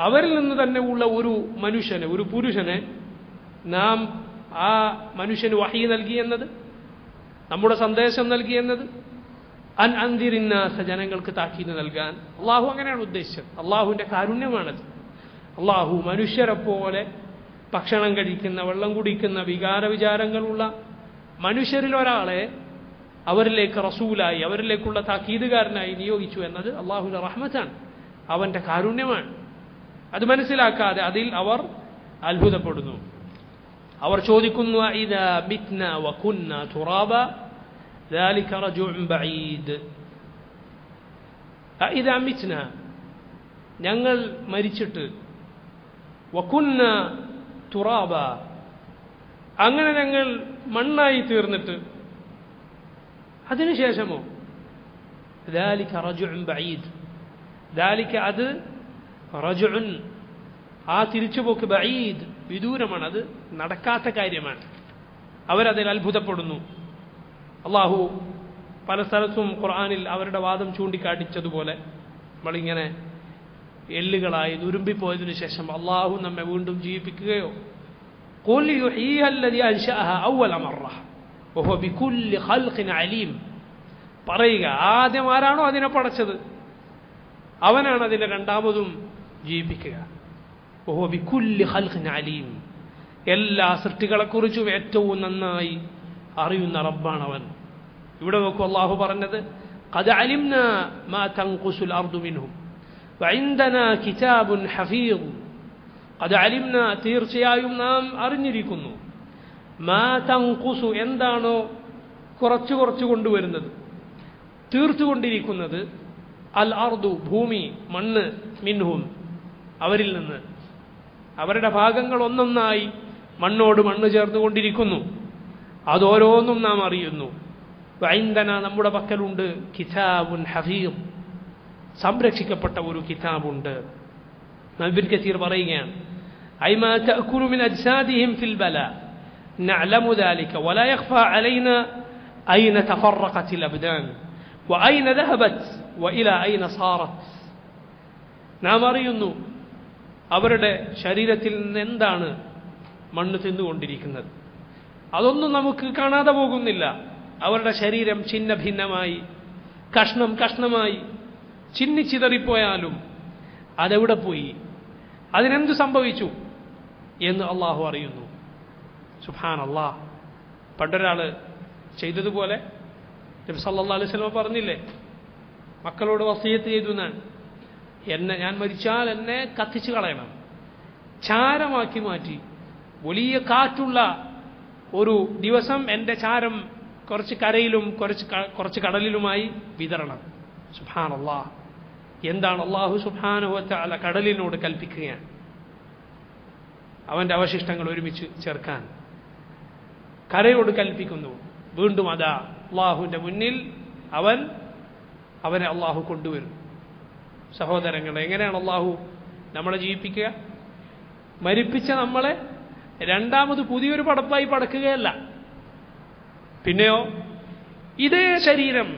അവരിൽ നിന്ന് തന്നെ ഉള്ള ഒരു മനുഷ്യന്, ഒരു പുരുഷനെ നാം ആ മനുഷ്യന് വഹീ നൽകിയെന്നത്, നമ്മുടെ സന്ദേശം നൽകിയെന്നത്? അൻ അൻദിറിന്നാസ, ജനങ്ങൾക്ക് താക്കീത് നൽകാൻ. അള്ളാഹു അങ്ങനെയാണ് ഉദ്ദേശിച്ചത്. അള്ളാഹുവിൻ്റെ കാരുണ്യമാണത്. അള്ളാഹു മനുഷ്യരെ പോലെ ഭക്ഷണം കഴിക്കുന്ന, വെള്ളം കുടിക്കുന്ന, വികാരവിചാരങ്ങളുള്ള മനുഷ്യരിൽ ഒരാളെ അവരിലേക്ക് റസൂലായി, അവരിലേക്കുള്ള താക്കീതുകാരനായി നിയോഗിച്ചു എന്നത് അള്ളാഹുവിൻ്റെ റഹ്മത്താണ്, അവൻ്റെ കാരുണ്യമാണ്. അത് മനസ്സിലാക്കാതെ അതിൽ അവർ അത്ഭുതപ്പെടുന്നു. അവർ ചോദിക്കുന്നു, ഇദാ മിത്നാ വകുന്നാ തുറാബ ذلك رجع بعيد. ഇദാ മിത്നാ, ഞങ്ങൾ മരിച്ചിട്ട്, വകുന്ന തുറാബ, അങ്ങനെ ഞങ്ങൾ മണ്ണായി തീർന്നിട്ട്, അതിനുശേഷമോ? ذلك رجع بعيد, ذلك അത് റജുഉൻ, ആ തിരിച്ചുപോക്ക്, ബഈദ് വിദൂരമാണ്, അത് നടക്കാത്ത കാര്യമാണ്. അവരതിൽ അത്ഭുതപ്പെടുന്നു. അള്ളാഹു പല സ്ഥലത്തും ഖുർആനിൽ അവരുടെ വാദം ചൂണ്ടിക്കാട്ടിച്ചതുപോലെ നമ്മളിങ്ങനെ എല്ലുകളായി ഉരുമ്പിപ്പോയതിനു ശേഷം അള്ളാഹു നമ്മെ വീണ്ടും ജീവിപ്പിക്കുകയോ, ഖുൽ യുഹ്യീഹാ അല്ലദീ അൻശഅഹാ അവ്വല മറ വഹുവ ബികുല്ലി ഖൽഖിൻ അലീം, പറയുക ആദ്യം ആരാണോ അതിനെ പടച്ചത് അവനാണ് അതിനെ രണ്ടാമതും ജീവിപ്പിക്കുക. വഹുവ ബികുല്ലി ഖൽഖിൻ അലീം, എല്ലാ സൃഷ്ടികളെക്കുറിച്ചും ഏറ്റവും നന്നായി അറിയുന്ന റബ്ബാണവൻ. ഇവിടെ നോക്കൂ, അള്ളാഹു പറഞ്ഞത് ഖദ് അലിംനാ മാ തൻഖുസുൽ അർദു മിൻഹും വഇൻദനാ കിതാബുൻ ഹഫീദ്. ഖദ് അലിംനാ, തീർച്ചയായും നാം അറിഞ്ഞിരിക്കുന്നു, മാ തൻഖുസു, എന്താണോ കുറച്ചു കുറച്ചു കൊണ്ടുവരുന്നത്, തീർത്തുകൊണ്ടിരിക്കുന്നത്, അൽ അർദു, ഭൂമി, മണ്ണ്, മിൻഹും, അവരിൽ നിന്ന്. അവരുടെ ഭാഗങ്ങൾ ഒന്നൊന്നായി മണ്ണോട് മണ്ണ് ചേർന്നുകൊണ്ടിരിക്കുന്നു, അതോരോന്നും നാം അറിയുന്നു. വഇൻദനാ, നമ്മുടെ പക്കലുണ്ട്, കിതാബുൻ ഹഫീദ്, സംരക്ഷിക്കപ്പെട്ട ഒരു കിതാബുണ്ട്. ഇബ്നു കസീർ പറയുകയാണ്, ഐ മാ തഅകുലു മിൻ അജ്സാദിഹിം ഫിൽ ബലാ നഅലമു ദാലിക വലാ യഖ്ഫാ അലൈനാ ഐന തഫറഖത്തിൽ അബ്ദാൻ വഅൈന ദഹബത് വഇല ഐന സാറത്. നാം അറിയുന്നു അവരുടെ ശരീരത്തിൽ നിന്ന് എന്താണ് മണ്ണ് തിന്നുകൊണ്ടിരിക്കുന്നത്. അതൊന്നും നമുക്ക് കാണാതെ പോകുന്നില്ല. അവരുടെ ശരീരം ഛിന്ന ഭിന്നമായി, കഷ്ണം കഷ്ണമായി ചിന്നിച്ചിതറിപ്പോയാലും അതെവിടെ പോയി, അതിനെന്തു സംഭവിച്ചു എന്ന് അള്ളാഹു അറിയുന്നു. സുബ്ഹാനല്ലാഹ്. പണ്ടൊരാൾ ചെയ്തതുപോലെ നബി സല്ലല്ലാഹു അലൈഹി വസല്ലം പറഞ്ഞില്ലേ, മക്കളോട് വസിയത്ത് ചെയ്തു, ഞാൻ മരിച്ചാൽ എന്നെ കത്തിച്ചു കളയണം, ചാരമാക്കി മാറ്റി വലിയ കാറ്റുള്ള ഒരു ദിവസം എൻ്റെ ചാരം കുറച്ച് കരയിലും കുറച്ച് കടലിലുമായി വിതരണം. സുബ്ഹാനല്ലാഹ്. എന്താണ് അള്ളാഹു സുബ്ഹാനഹു വ തആല കടലിനോട് കൽപ്പിക്കുകയാണ് അവൻ്റെ അവശിഷ്ടങ്ങൾ ഒരുമിച്ച് ചേർക്കാൻ. കരയോട് കൽപ്പിക്കുന്നു. വീണ്ടും അതാ അള്ളാഹുവിൻ്റെ മുന്നിൽ അവനെ അള്ളാഹു കൊണ്ടുവരും. സഹോദരങ്ങളെ, എങ്ങനെയാണ് അള്ളാഹു നമ്മളെ ജീവിപ്പിക്കുക? മരിപ്പിച്ച നമ്മളെ രണ്ടാമത് പുതിയൊരു പടപ്പായി പടക്കുകയല്ല. പിന്നെയോ ഇതേ ശരീരം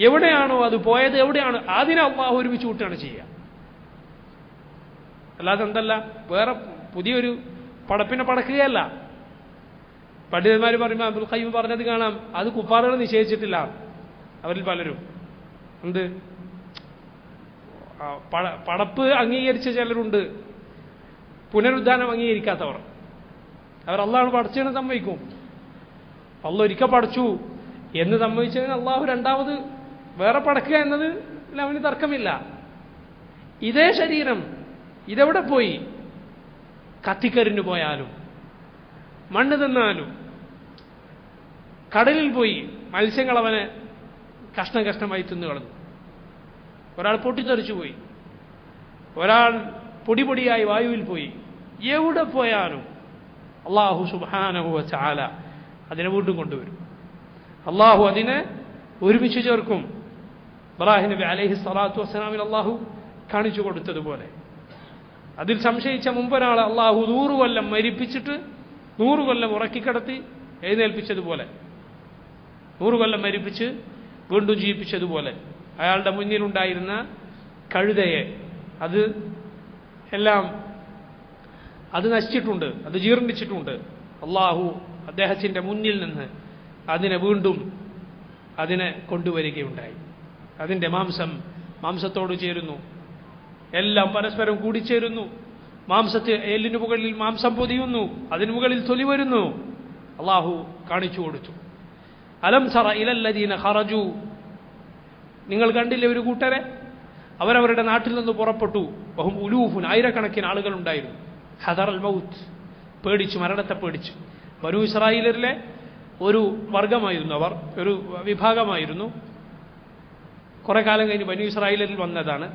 എവിടെയാണോ അത് പോയത്, എവിടെയാണ് അതിനെ അള്ളാഹു ഒരുമിച്ച് കൂട്ടുകയാണ് ചെയ്യുക. അല്ലാതെ എന്തല്ല, വേറെ പുതിയൊരു പടപ്പിനെ പടക്കുകയല്ല. പണ്ഡിതന്മാർ പറയുമ്പോൾ അബ്ദുൽ ഖയ്യിം പറഞ്ഞത് കാണാം, അത് കുഫാറുകൾ നിഷേധിച്ചിട്ടില്ല അവരിൽ പലരും. എന്ത് പടപ്പ് അംഗീകരിച്ച ചിലരുണ്ട്, പുനരുദ്ധാനം അംഗീകരിക്കാത്തവർ. അവർ അള്ളാഹു പഠിച്ചതിന് സമ്മതിക്കും. അള്ളാഹ് ഒരിക്കൽ പഠിച്ചു എന്ന് സമ്മതിച്ചതിന് അള്ളാഹു രണ്ടാമത് വേറെ പടക്കുക എന്നത് അവന് തർക്കമില്ല. ഇതേ ശരീരം ഇതെവിടെ പോയി? കത്തിക്കരിഞ്ഞു പോയാലും, മണ്ണ് തിന്നാലും, കടലിൽ പോയി മത്സ്യങ്ങൾ അവനെ കഷ്ണം കഷ്ണമായി തിന്നു കളഞ്ഞു. ഒരാൾ പൊട്ടിത്തെറിച്ചു പോയി, ഒരാൾ പൊടിപൊടിയായി വായുവിൽ പോയി. എവിടെ പോയാലും അള്ളാഹു സുബ്ഹാനഹു വ തആല അതിനെ വീണ്ടും കൊണ്ടുവരും. അള്ളാഹു അതിനെ ഒരുമിച്ച് ചേർക്കും. ഇബ്രാഹിം നബി അലൈഹി സ്വലാത്തു വസ്സലാമിൽ അള്ളാഹു കാണിച്ചു കൊടുത്തതുപോലെ. അതിൽ സംശയിച്ച മുമ്പൊരാളെ അള്ളാഹു 100 കൊല്ലം മരിപ്പിച്ചിട്ട് 100 കൊല്ലം ഉറക്കിക്കിടത്തി എഴുന്നേൽപ്പിച്ചതുപോലെ, 100 കൊല്ലം മരിപ്പിച്ച് വീണ്ടും ജീവിപ്പിച്ചതുപോലെ അയാളുടെ മുന്നിലുണ്ടായിരുന്ന കഴുതയെ അത് നശിച്ചിട്ടുണ്ട്, അത് ജീർണിച്ചിട്ടുണ്ട്. അള്ളാഹു അദ്ദേഹത്തിൻ്റെ മുന്നിൽ നിന്ന് അതിനെ കൊണ്ടുവരികയുണ്ടായി. അതിൻ്റെ മാംസത്തോട് ചേരുന്നു, എല്ലാം പരസ്പരം കൂടിച്ചേരുന്നു. എല്ലിനു മുകളിൽ മാംസം പൊതിയുന്നു, അതിനു മുകളിൽ തൊലി വരുന്നു. അള്ളാഹു കാണിച്ചു കൊടുത്തു. അലം തറ ഇലല്ലദീന ഖറജു, നിങ്ങൾ കണ്ടില്ലേ ഒരു കൂട്ടരെ, അവരവരുടെ നാട്ടിൽ നിന്ന് പുറപ്പെട്ടു. വഹും ഉലൂഫുൻ, ആയിരക്കണക്കിന് ആളുകൾ ഉണ്ടായിരുന്നു. ഹദറൽ മൗത്ത്, പേടിച്ചു, മരണത്തെ പേടിച്ചു. ബനൂ ഇസ്രായേലിലെ ഒരു വർഗമായിരുന്നു അവർ, ഒരു വിഭാഗമായിരുന്നു. കുറെ കാലം കഴിഞ്ഞ് ബനൂ ഇസ്രായേലിൽ വന്നതാണ്.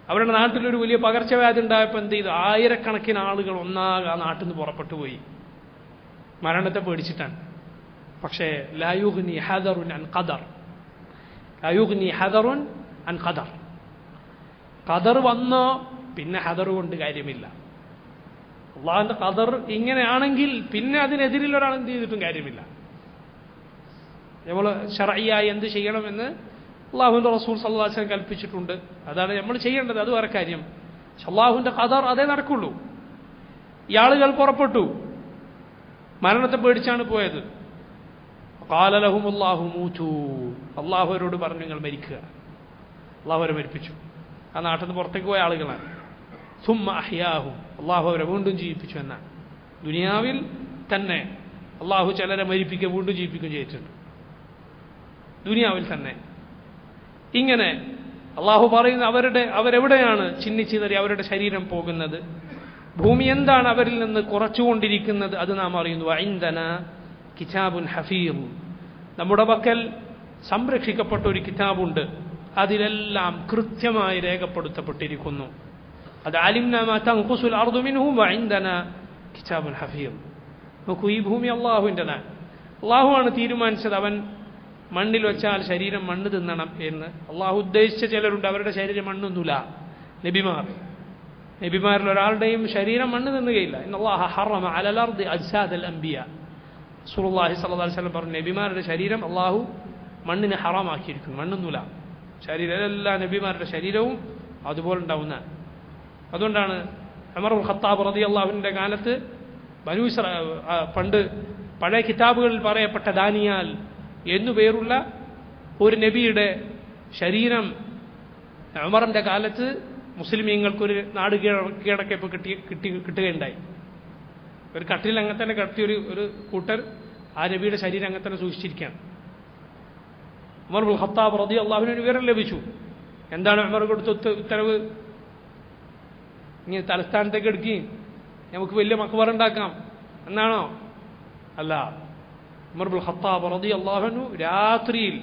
അവരുടെ നാട്ടിലൊരു വലിയ പകർച്ചവ്യാധി ഉണ്ടായപ്പോൾ എന്ത് ചെയ്തു? ആയിരക്കണക്കിന് ആളുകൾ ഒന്നാകെ ആ നാട്ടിൽ നിന്ന് പുറപ്പെട്ടു പോയി, മരണത്തെ പേടിച്ചിട്ടാണ്. പക്ഷേ ലാ യുഗ്നി ഹദറുൻ അൻ ഖദർ, ലാ യുഗ്നി ഹദറുൻ അൻ ഖദർ. ഖദർ വന്നോ പിന്നെ ഹദർ കൊണ്ട് കാര്യമില്ല. അള്ളാഹുവിന്റെ ഖദർ ഇങ്ങനെയാണെങ്കിൽ പിന്നെ അതിനെതിരിൽ ഒരാൾ എന്ത് ചെയ്തിട്ടും കാര്യമില്ല. നമ്മൾ ശർഈയായി എന്ത് ചെയ്യണമെന്ന് അള്ളാഹുവിന്റെ റസൂൽ സല്ലല്ലാഹു അലൈഹി വസല്ലം കൽപ്പിച്ചിട്ടുണ്ട്. അതാണ് നമ്മൾ ചെയ്യേണ്ടത്. അത് വേറെ കാര്യം. അള്ളാഹുവിന്റെ ഖദർ അതേ നടക്കുള്ളൂ. ഈ ആളുകൾ പുറപ്പെട്ടു, മരണത്തെ പേടിച്ചാണ് പോയത്. ഖാല ലഹുമുല്ലാഹു മൂതു, അള്ളാഹു അവരോട് പറഞ്ഞു നിങ്ങൾ മരിക്കുക. അള്ളാഹു അവരെ മരിപ്പിച്ചു. ആ നാട്ടിൽ നിന്ന് പുറത്തേക്ക് പോയ ആളുകളാണ്. സുമ്മ അഹ്യാഹും, അള്ളാഹു അവരെ വീണ്ടും ജീവിപ്പിച്ചു എന്നാണ്. ദുനിയാവിൽ തന്നെ അള്ളാഹു ചിലരെ മരിപ്പിക്കുകയും വീണ്ടും ജീവിപ്പിക്കുകയും ചെയ്തിട്ടുണ്ട്. ദുനിയാവിൽ തന്നെ ഇങ്ങനെ അള്ളാഹു പറയുന്ന അവരെവിടെയാണ് ചിന്നിച്ചിതറി അവരുടെ ശരീരം പോകുന്നത്, ഭൂമി എന്താണ് അവരിൽ നിന്ന് കുറച്ചുകൊണ്ടിരിക്കുന്നത്, അത് നാം അറിയുന്നു. വഇൻദനാ കിതാബുൻ ഹഫീദ്, നമ്മുടെ പക്കൽ സംരക്ഷിക്കപ്പെട്ട ഒരു കിതാബുണ്ട്, അതിലെല്ലാം കൃത്യമായി രേഖപ്പെടുത്തപ്പെട്ടിരിക്കുന്നു. അത് അലിംനാ മാ തൻഖുസുൽ അർദു മിൻഹു വഇൻദനാ കിതാബുൻ ഹഫീദ്. നോക്കൂ, ഈ ഭൂമി അള്ളാഹുവിൻ്റെതാണ്. അള്ളാഹുവാണ് തീരുമാനിച്ചത് അവൻ മണ്ണിൽ വെച്ചാൽ ശരീരം മണ്ണ് തിന്നണം എന്ന്. അള്ളാഹു ഉദ്ദേശിച്ച ചിലരുണ്ട്, അവരുടെ ശരീരം മണ്ണൊന്നുമില്ല. നബിമാരിൽ ഒരാളുടെയും ശരീരം മണ്ണ് തിന്നുകയില്ല. ഇന്നല്ലാഹ ഹറമ അലൽ അർദി അജ്സാദൽ അംബിയ. റസൂലുള്ളാഹി സ്വല്ലല്ലാഹു അലൈഹി വസല്ലം പറഞ്ഞു, നബിമാരുടെ ശരീരം അള്ളാഹു മണ്ണിനെ ഹറാമാക്കിയിരിക്കുന്നു. മണ്ണൊന്നുമില്ല, ശരീരം എല്ലാ നബിമാരുടെ ശരീരവും അതുപോലെ ഉണ്ടാവുന്ന. അതുകൊണ്ടാണ് ഉമർ ഇബ്നുൽ ഖത്താബ് റളിയല്ലാഹുവിന്റെ കാലത്ത് പണ്ട് പഴയ കിതാബുകളിൽ പറയപ്പെട്ട ദാനിയാൽ എന്നു പേരുള്ള ഒരു നബിയുടെ ശരീരം ഉമറിന്റെ കാലത്ത് മുസ്ലിമീങ്ങൾക്കൊരു നാട് കീഴടക്കപ്പ് കിട്ടുകയുണ്ടായി. ഒരു കട്ടിൽ അങ്ങനെ തന്നെ കിടത്തിയ ഒരു കൂട്ടർ ആ നബിയുടെ ശരീരം അങ്ങനെ തന്നെ സൂക്ഷിച്ചിരിക്കുകയാണ്. ഉമർ ഇബ്നുൽ ഖത്താബ് റളിയല്ലാഹുവിന് വിവരം ലഭിച്ചു. എന്താണ് ഉമർ കൊടുത്ത ഉത്തരവ്? ഇങ്ങനെ തലസ്ഥാനത്തേക്ക് എടുക്കുകയും നമുക്ക് വലിയ മക്ബറ ഉണ്ടാക്കാം എന്നാണോ? അല്ല. ഉമർ ഇബ്നുൽ ഖത്താബ് റളിയല്ലാഹു അൻഹു രാത്രിയിൽ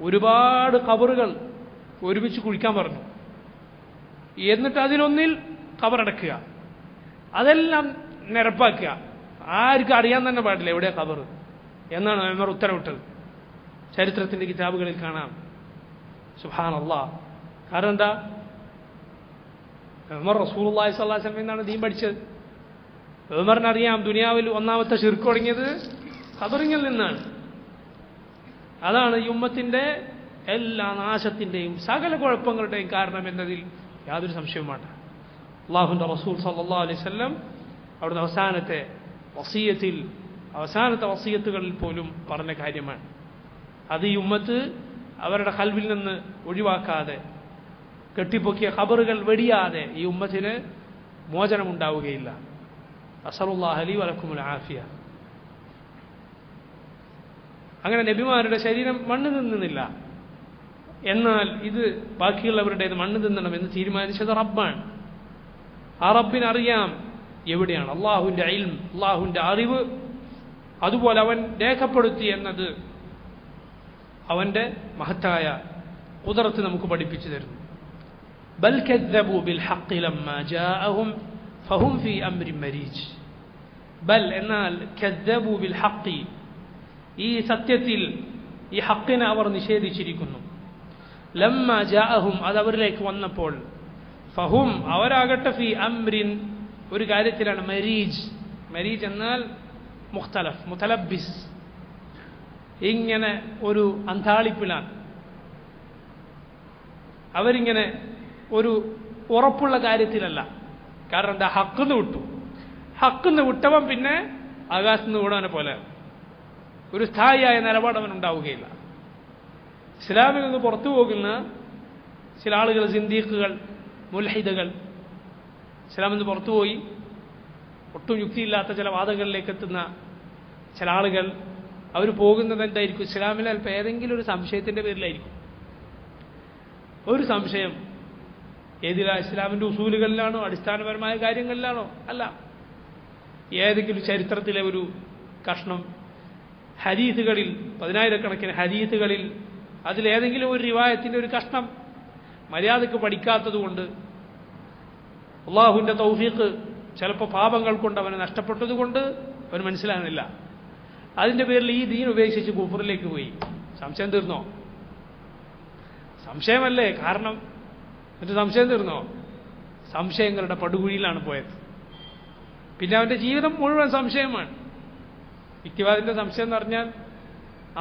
ഒരുപാട് ഖബറുകൾ ഒരുമിച്ച് കുഴിക്കാൻ പറഞ്ഞു. എന്നിട്ട് അതിലൊന്നിൽ ഖബറടക്കുക, അതെല്ലാം നിരപ്പാക്കുക, ആർക്കും അറിയാൻ തന്നെ പാടില്ല എവിടെയാ ഖബർ എന്നാണ് ഉമർ ഉത്തരവിട്ടത്. ചരിത്രത്തിന്റെ കിതാബുകളിൽ കാണാം. സുബ്ഹാനല്ലാഹ്. കാരണം എന്താ? ഉമർ റസൂലുള്ളാഹി സ്വല്ലല്ലാഹു അലൈഹി വസല്ലം എന്നാണ് ദീൻ പഠിച്ചത്. ഉമറിനറിയാം ദുനിയാവിൽ ഒന്നാമത്തെ ശിർക്ക് തുടങ്ങിയത് ഖബറിങ്ങിൽ നിന്നാണ്. അതാണ് ഈ ഉമ്മത്തിന്റെ എല്ലാ നാശത്തിന്റെയും സകല കുഴപ്പങ്ങളുടെയും കാരണം എന്നതിൽ യാതൊരു സംശയവും വേണ്ട. അല്ലാഹുവിന്റെ റസൂൽ സ്വല്ലല്ലാഹു അലൈഹി വസല്ലം അവിടുത്തെ അവസാനത്തെ വസിയത്തുകളിൽ പോലും പറഞ്ഞ കാര്യമാണ്. അത് ഈ ഉമ്മത്ത് അവരുടെ ഖൽബിൽ നിന്ന് ഒഴിവാക്കാതെ, കെട്ടിപ്പൊക്കിയ ഖബറുകൾ വെടിയാതെ ഈ ഉമ്മത്തിന് മോചനമുണ്ടാവുകയില്ല. അസ്അലുല്ലാഹ ലി വലക്കുമുൽ ആഫിയ. അങ്ങനെ നബിമാരുടെ ശരീരം മണ്ണ് നിന്നില്ല. എന്നാൽ ഇത് ബാക്കിയുള്ളവരുടേത് മണ്ണ് തിന്നണമെന്ന് തീരുമാനിച്ചത് റബ്ബാണ്. ആ റബ്ബിനറിയാം എവിടെയാണ്. അള്ളാഹുവിൻ്റെ ഇൽം, അള്ളാഹുവിൻ്റെ അറിവ് അതുപോലെ അവൻ രേഖപ്പെടുത്തി എന്നത് അവൻ്റെ മഹത്തായ ഖുദ്റത്ത് നമുക്ക് പഠിപ്പിച്ചു തരുന്നു. ബൽ കദ്ദബൂ ബിൽ ഹഖ് ലമ്മാ ജാഅഹും ഫഹും ഫീ അംരിൻ മരീജ്. ബൽ എന്നാൽ കദ്ദബൂ ബിൽ ഹഖ്, ഈ സത്യത്തിൽ ഈ ഹഖിനെ അവർ നിഷേധിച്ചിരിക്കുന്നു. ലമ്മാ ജാഅഹും, അത് അവരിലേക്ക് വന്നപ്പോൾ, ഫഹും അവരാകട്ടെ ഫീ അംരിൻ, ഒരു കാര്യത്തിലാണ്, മരീജ്. മരീജ് എന്നാൽ മുഖ്തലഫ്, മുതലബിസ്, ഇങ്ങനെ ഒരു അന്താളിപ്പിലാണ്. അവരിങ്ങനെ ഒരു ഉറപ്പുള്ള കാര്യത്തിലല്ല. കാരണം എന്താ? ഹക്കിന്ന് വിട്ടു. ഹക്കിന്ന് വിട്ടവൻ പിന്നെ ആകാശത്തുനിന്ന് വിടാനെ പോലെ ഒരു സ്ഥായിയായ നിലപാട് അവനുണ്ടാവുകയില്ല. ഇസ്ലാമിൽ നിന്ന് പുറത്തു പോകുന്ന ചില ആളുകൾ, സിന്ദീഖുകൾ, മുൽഹിദുകൾ, ഇസ്ലാമിൽ നിന്ന് പുറത്തുപോയി ഒട്ടും യുക്തിയില്ലാത്ത ചില വാദങ്ങളിലേക്ക് എത്തുന്ന ചില ആളുകൾ, അവർ പോകുന്നത് എന്തായിരിക്കും? ഇസ്ലാമിൽ അല്പം ഏതെങ്കിലും ഒരു സംശയത്തിൻ്റെ പേരിലായിരിക്കും. ഒരു സംശയം ഏതിലാ? ഇസ്ലാമിൻ്റെ ഉസൂലുകളിലാണോ? അടിസ്ഥാനപരമായ കാര്യങ്ങളിലാണോ? അല്ല. ഏതെങ്കിലും ചരിത്രത്തിലെ ഒരു കഷ്ണം, ഹദീസുകളിൽ, 10,000-കണക്കിന് ഹദീസുകളിൽ അതിലേതെങ്കിലും ഒരു റിവായത്തിൻ്റെ ഒരു കഷ്ണം മര്യാദക്ക് പഠിക്കാത്തതുകൊണ്ട്, അള്ളാഹുവിൻ്റെ തൗഫീഖ് ചിലപ്പോൾ പാപങ്ങൾ കൊണ്ട് അവന് നഷ്ടപ്പെട്ടതുകൊണ്ട് അവന് മനസ്സിലാകുന്നില്ല. അതിൻ്റെ പേരിൽ ഈ ദീൻ ഉപേക്ഷിച്ച് കുഫറിലേക്ക് പോയി. സംശയം തീർന്നോ? സംശയമല്ലേ കാരണം. എന്നിട്ട് സംശയം തീർന്നോ? സംശയങ്ങളുടെ പടുകുഴിയിലാണ് പോയത്. പിന്നെ അവൻ്റെ ജീവിതം മുഴുവൻ സംശയമാണ്. യുക്തിവാദിൻ്റെ സംശയം എന്ന് പറഞ്ഞാൽ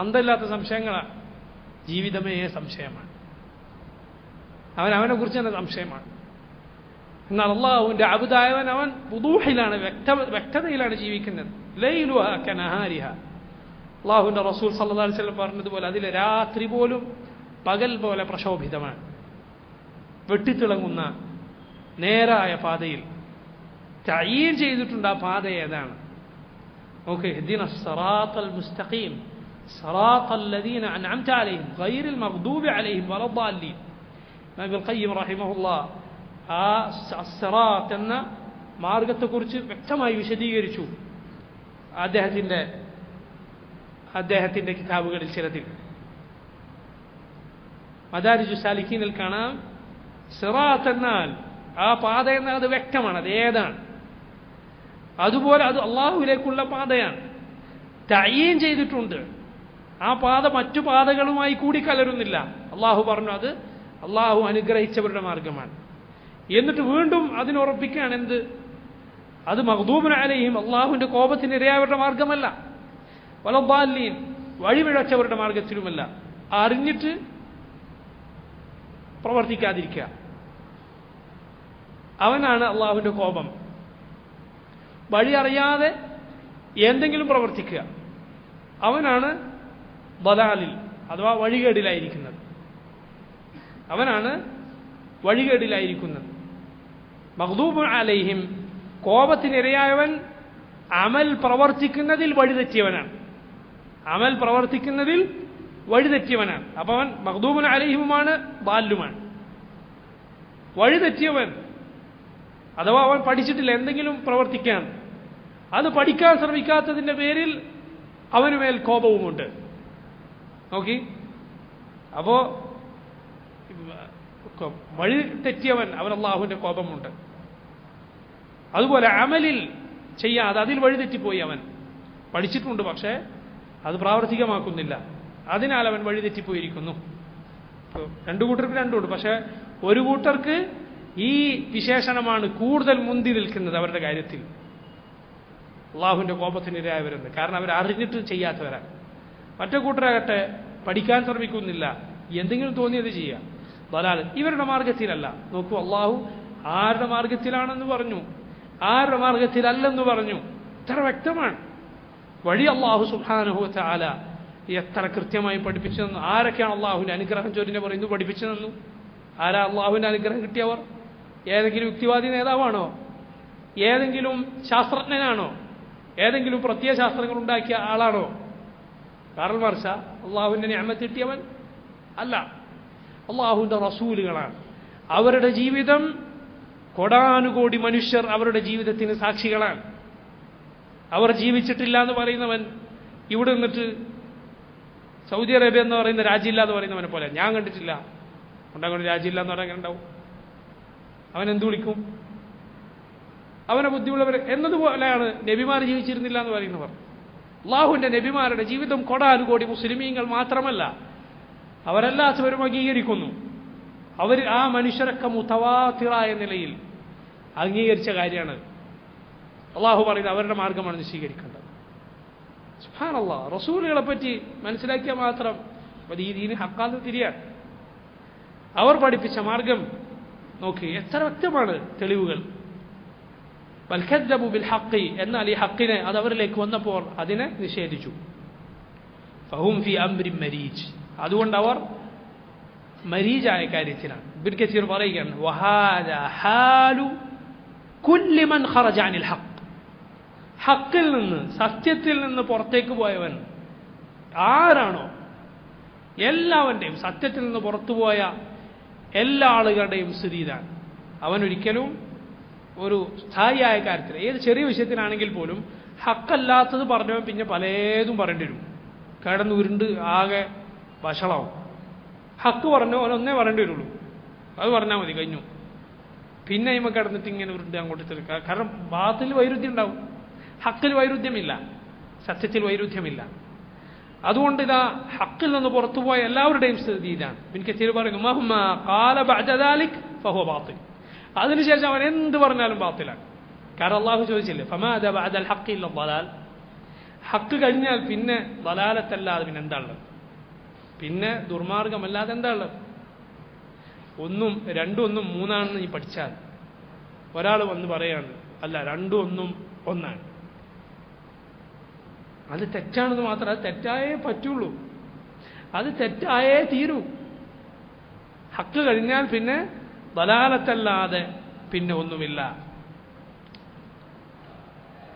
അന്തമില്ലാത്ത സംശയങ്ങളാണ്. ജീവിതമേ സംശയമാണ്. അവനെ കുറിച്ച് തന്നെ സംശയമാണ്. എന്നാൽ അള്ളാഹുവിൻ്റെ അബ്ദായവൻ അവൻ വുദൂഹിലാണ്, വ്യക്തതയിലാണ് ജീവിക്കുന്നത്. ലൈലുഹ കനഹാരിഹ. അള്ളാഹുവിൻ്റെ റസൂൽ സല്ലല്ലാഹു അലൈഹി വസല്ലം പറഞ്ഞതുപോലെ അതിലെ രാത്രി പോലും പകൽ പോലെ പ്രശോഭിതമാണ്. വെട്ടിത്തിളങ്ങുന്ന നേരായ പാതയിൽ തഈൻ ചെയ്തിട്ടുണ്ട്. ആ പാത ഏതാണ്? നോക്ക്, ഇഹ്ദിന സിറാത്തൽ മുസ്തഖീം സിറാത്തൽ ലദീന അൻഅംത അലൈഹിം ഗൈറിൽ മഗ്ദൂബി അലൈഹിം വലദ്ദാലിൻ. ഇബ്നുൽ ഖയ്യിം റഹിമഹുല്ലാഹ് ആ സിറാത്ത് എന്ന മാർഗത്തെക്കുറിച്ച് വ്യക്തമായി വിശദീകരിച്ചു അദ്ദേഹത്തിൻ്റെ കിതാബുകളിൽ ചിലതിൽ. മദാരിജു സാലിക്കീനിൽ കാണാം, സിറാത്ത് എന്നാൽ ആ പാത എന്നാൽ അത് വ്യക്തമാണ്, അത് ഏതാണ്. അതുപോലെ അത് അള്ളാഹുവിലേക്കുള്ള പാതയാണ്. തഈൻ ചെയ്തിട്ടുണ്ട്. ആ പാത മറ്റു പാതകളുമായി കൂടിക്കലരുന്നില്ല. അള്ളാഹു പറഞ്ഞു അത് അള്ളാഹു അനുഗ്രഹിച്ചവരുടെ മാർഗമാണ്. എന്നിട്ട് വീണ്ടും അതിനുറപ്പിക്കുകയാണ് എന്ത്? അത് മഗ്ദൂബുൻ അലൈഹിം, അള്ളാഹുവിൻ്റെ കോപത്തിന് ഇരയായവരുടെ മാർഗമല്ല. വലദ്ദാലിൻ, വഴിപിഴച്ചവരുടെ മാർഗത്തിലുമല്ല. അറിഞ്ഞിട്ട് പ്രവർത്തിക്കാതിരിക്കുക, അവനാണ് അള്ളാഹുവിൻ്റെ കോപം. വഴി അറിയാതെ എന്തെങ്കിലും പ്രവർത്തിക്കുക, അവനാണ് ദലാലിൽ അഥവാ വഴികേടിലായിരിക്കുന്നത്. അവനാണ് വഴികേടിലായിരിക്കുന്നത്. മഗ്ദൂബുൻ അലൈഹിം, കോപത്തിനിരയായവൻ അമൽ പ്രവർത്തിക്കുന്നതിൽ വഴിതെറ്റിയവനാണ്. അമൽ പ്രവർത്തിക്കുന്നതിൽ വഴിതെറ്റിയവനാണ്. അപ്പോൾ അവൻ മഗ്ദൂബുൻ അലൈഹിമുമാണ്, ബാലുമാണ്. വഴിതെറ്റിയവൻ അഥവാ അവൻ പഠിച്ചിട്ടില്ല, എന്തെങ്കിലും പ്രവർത്തിക്കാൻ, അത് പഠിക്കാൻ ശ്രമിക്കാത്തതിൻ്റെ പേരിൽ അവന് മേൽ കോപവുമുണ്ട്. നോക്കി, അപ്പോൾ വഴി തെറ്റിയവൻ അവൻ അള്ളാഹുവിൻ്റെ കോപമുണ്ട്. അതുപോലെ അമലിൽ ചെയ്യാതെ അതിൽ വഴിതെറ്റിപ്പോയി, അവൻ പഠിച്ചിട്ടുണ്ട് പക്ഷേ അത് പ്രാവർത്തികമാക്കുന്നില്ല, അതിനാൽ അവൻ വഴിതെറ്റിപ്പോയിരിക്കുന്നു. രണ്ടു കൂട്ടർക്ക് രണ്ടുമുണ്ട്, പക്ഷേ ഒരു കൂട്ടർക്ക് ഈ വിശേഷണമാണ് കൂടുതൽ മുന്തി നിൽക്കുന്നത് അവരുടെ കാര്യത്തിൽ, അള്ളാഹുവിൻ്റെ കോപത്തിനിരയായവരെന്ന്. കാരണം അവർ അറിഞ്ഞിട്ട് ചെയ്യാത്തവരാണ്. മറ്റേ കൂട്ടരാകട്ടെ പഠിക്കാൻ ശ്രമിക്കുന്നില്ല, എന്തെങ്കിലും തോന്നിയത് ചെയ്യുക, ദലാൽ. ഇവരുടെ മാർഗത്തിലല്ല. നോക്കൂ, അള്ളാഹു ആരുടെ മാർഗത്തിലാണെന്ന് പറഞ്ഞു, ആരുടെ മാർഗത്തിലല്ലെന്ന് പറഞ്ഞു. ഇത്ര വ്യക്തമാണ് വഴി. അള്ളാഹു സുബ്ഹാനഹു വ തആല എത്ര കൃത്യമായി പഠിപ്പിച്ചു തന്നു. ആരൊക്കെയാണ് അള്ളാഹുവിൻ്റെ അനുഗ്രഹം ചൊരിഞ്ഞ പറയുന്നു പഠിപ്പിച്ചു തന്നു? ആരാ അള്ളാഹുവിൻ്റെ അനുഗ്രഹം കിട്ടിയവർ? ഏതെങ്കിലും യുക്തിവാദി നേതാവാണോ? ഏതെങ്കിലും ശാസ്ത്രജ്ഞനാണോ? ഏതെങ്കിലും പ്രത്യയശാസ്ത്രങ്ങൾ ഉണ്ടാക്കിയ ആളാണോ? കാറൽ മാർക്സ അള്ളാഹുവിൻ്റെ നിഅമത്ത് കിട്ടിയവൻ അല്ല. അള്ളാഹുവിൻ്റെ റസൂലുകളാണ്. അവരുടെ ജീവിതം കോടാനുകോടി മനുഷ്യർ അവരുടെ ജീവിതത്തിന് സാക്ഷികളാണ്. അവർ ജീവിച്ചിട്ടില്ല എന്ന് പറയുന്നവൻ ഇവിടെ നിന്നിട്ട് സൗദി അറേബ്യ എന്ന് പറയുന്ന രാജ്യമില്ല എന്ന് പറയുന്നവനെ പോലെ ഞാൻ കണ്ടിട്ടില്ല, ഉണ്ടാകുന്ന രാജ്യമില്ല എന്ന് പറയാൻ ഉണ്ടാവും. അവൻ എന്ത് വിളിക്കും? അവനെ ബുദ്ധിയുള്ളവർ എന്നതുപോലെയാണ് നബിമാർ ജീവിച്ചിരുന്നില്ല എന്ന് പറയുന്നവർ. അള്ളാഹുവിൻ്റെ നബിമാരുടെ ജീവിതം കോടാനുകോടി മുസ്ലിമീങ്ങൾ മാത്രമല്ല, അവരെല്ലാത്തവരും അംഗീകരിക്കുന്നു. അവർ ആ മനുഷ്യരൊക്കെ മുതവാത്തിറായ നിലയിൽ അംഗീകരിച്ച കാര്യമാണ്. അള്ളാഹു പറയുന്നത് അവരുടെ മാർഗമാണ് സ്വീകരിക്കേണ്ടത്. സുബ്ഹാനല്ലാഹ്, റസൂലുകളെ പറ്റി മനസ്സിലാക്കിയാൽ മാത്രം ഈ ദീന് ഹക്കാന്ന് തിരിയാൻ. അവർ പഠിപ്പിച്ച മാർഗം നോക്കി, എത്ര വ്യക്തമാണ് തെളിവുകൾ. ബൽ കദ്ദബു ബിൽ ഹഖ്, എന്നാൽ ഈ ഹക്കിനെ അത് അവരിലേക്ക് വന്നപ്പോൾ അതിനെ നിഷേധിച്ചു. ഫഹും ഫി അംരിൻ മരീജ്, അതുകൊണ്ട് അവർ മരീജായ കാര്യത്തിലാണ്. ഇബ്നു കസീർ പറയുകയാണ്, വഹാദാ ഹാലു കുല്ലി മൻ ഖറജ അനിൽ ഹഖ്, ഹക്കിൽ നിന്ന് സത്യത്തിൽ നിന്ന് പുറത്തേക്ക് പോയവൻ ആരാണോ, എല്ലാവൻ്റെയും സത്യത്തിൽ നിന്ന് പുറത്തുപോയ എല്ലാ ആളുകളുടെയും സ്ഥിതി ഇതാണ്. അവനൊരിക്കലും ഒരു സ്ഥായിയായ കാര്യത്തിൽ, ഏത് ചെറിയ വിഷയത്തിനാണെങ്കിൽ പോലും ഹക്കല്ലാത്തത് പറഞ്ഞവൻ പിന്നെ പലതും പറയേണ്ടി വരും. കിടന്ന് ഉരുണ്ട് ആകെ വഷളാവും. ഹക്ക് പറഞ്ഞോ അവനൊന്നേ പറയേണ്ടി വരുള്ളൂ, അത് പറഞ്ഞാൽ മതി, കഴിഞ്ഞു. പിന്നെ ഇമ്മ കിടന്നിട്ട് ഇങ്ങനെ ഉരുണ്ട് അങ്ങോട്ട് തീർക്കുക. കാരണം ബാത്തിൽ വൈരുദ്ധ്യം ഉണ്ടാവും, ഹക്കിൽ വൈരുദ്ധ്യമില്ല, സത്യത്തിൽ വൈരുദ്ധ്യമില്ല. അതുകൊണ്ട് ഇതാ ഹക്കിൽ നിന്ന് പുറത്തുപോയ എല്ലാവരുടെയും സ്ഥിതി ഇതാണ്. ഇബ്നു കസീർ പറയുന്നു, മഹ്മാ ഖാല ബഅദ ദാലിക് ഫഹുവ ബാത്തിൽ, അതിനുശേഷം അവൻ എന്ത് പറഞ്ഞാലും ബാത്തിലാണ്. കാരണം അള്ളാഹു ചോദിച്ചില്ലേ, ഫമാദ ബഅദൽ ഹഖ് ഇല്ല ദലാൽ, ഹക്ക് കഴിഞ്ഞാൽ പിന്നെ ദലാലത്തല്ലാതെ പിന്നെ എന്താ ഉള്ളത്? പിന്നെ ദുർമാർഗമല്ലാതെ എന്താ ഉള്ളത്? ഒന്നും രണ്ടും ഒന്നും മൂന്നാണെന്ന് നീ പഠിച്ചാൽ ഒരാൾ വന്ന് പറയാണ്, അല്ല രണ്ടും ഒന്നും ഒന്നാണ്, അത് തെറ്റാണെന്ന് മാത്രം, അത് തെറ്റായേ പറ്റുള്ളൂ, അത് തെറ്റായേ തീരൂ. ഹക്ക് കഴിഞ്ഞാൽ പിന്നെ ദലാലത്തല്ലാതെ പിന്നെ ഒന്നുമില്ല.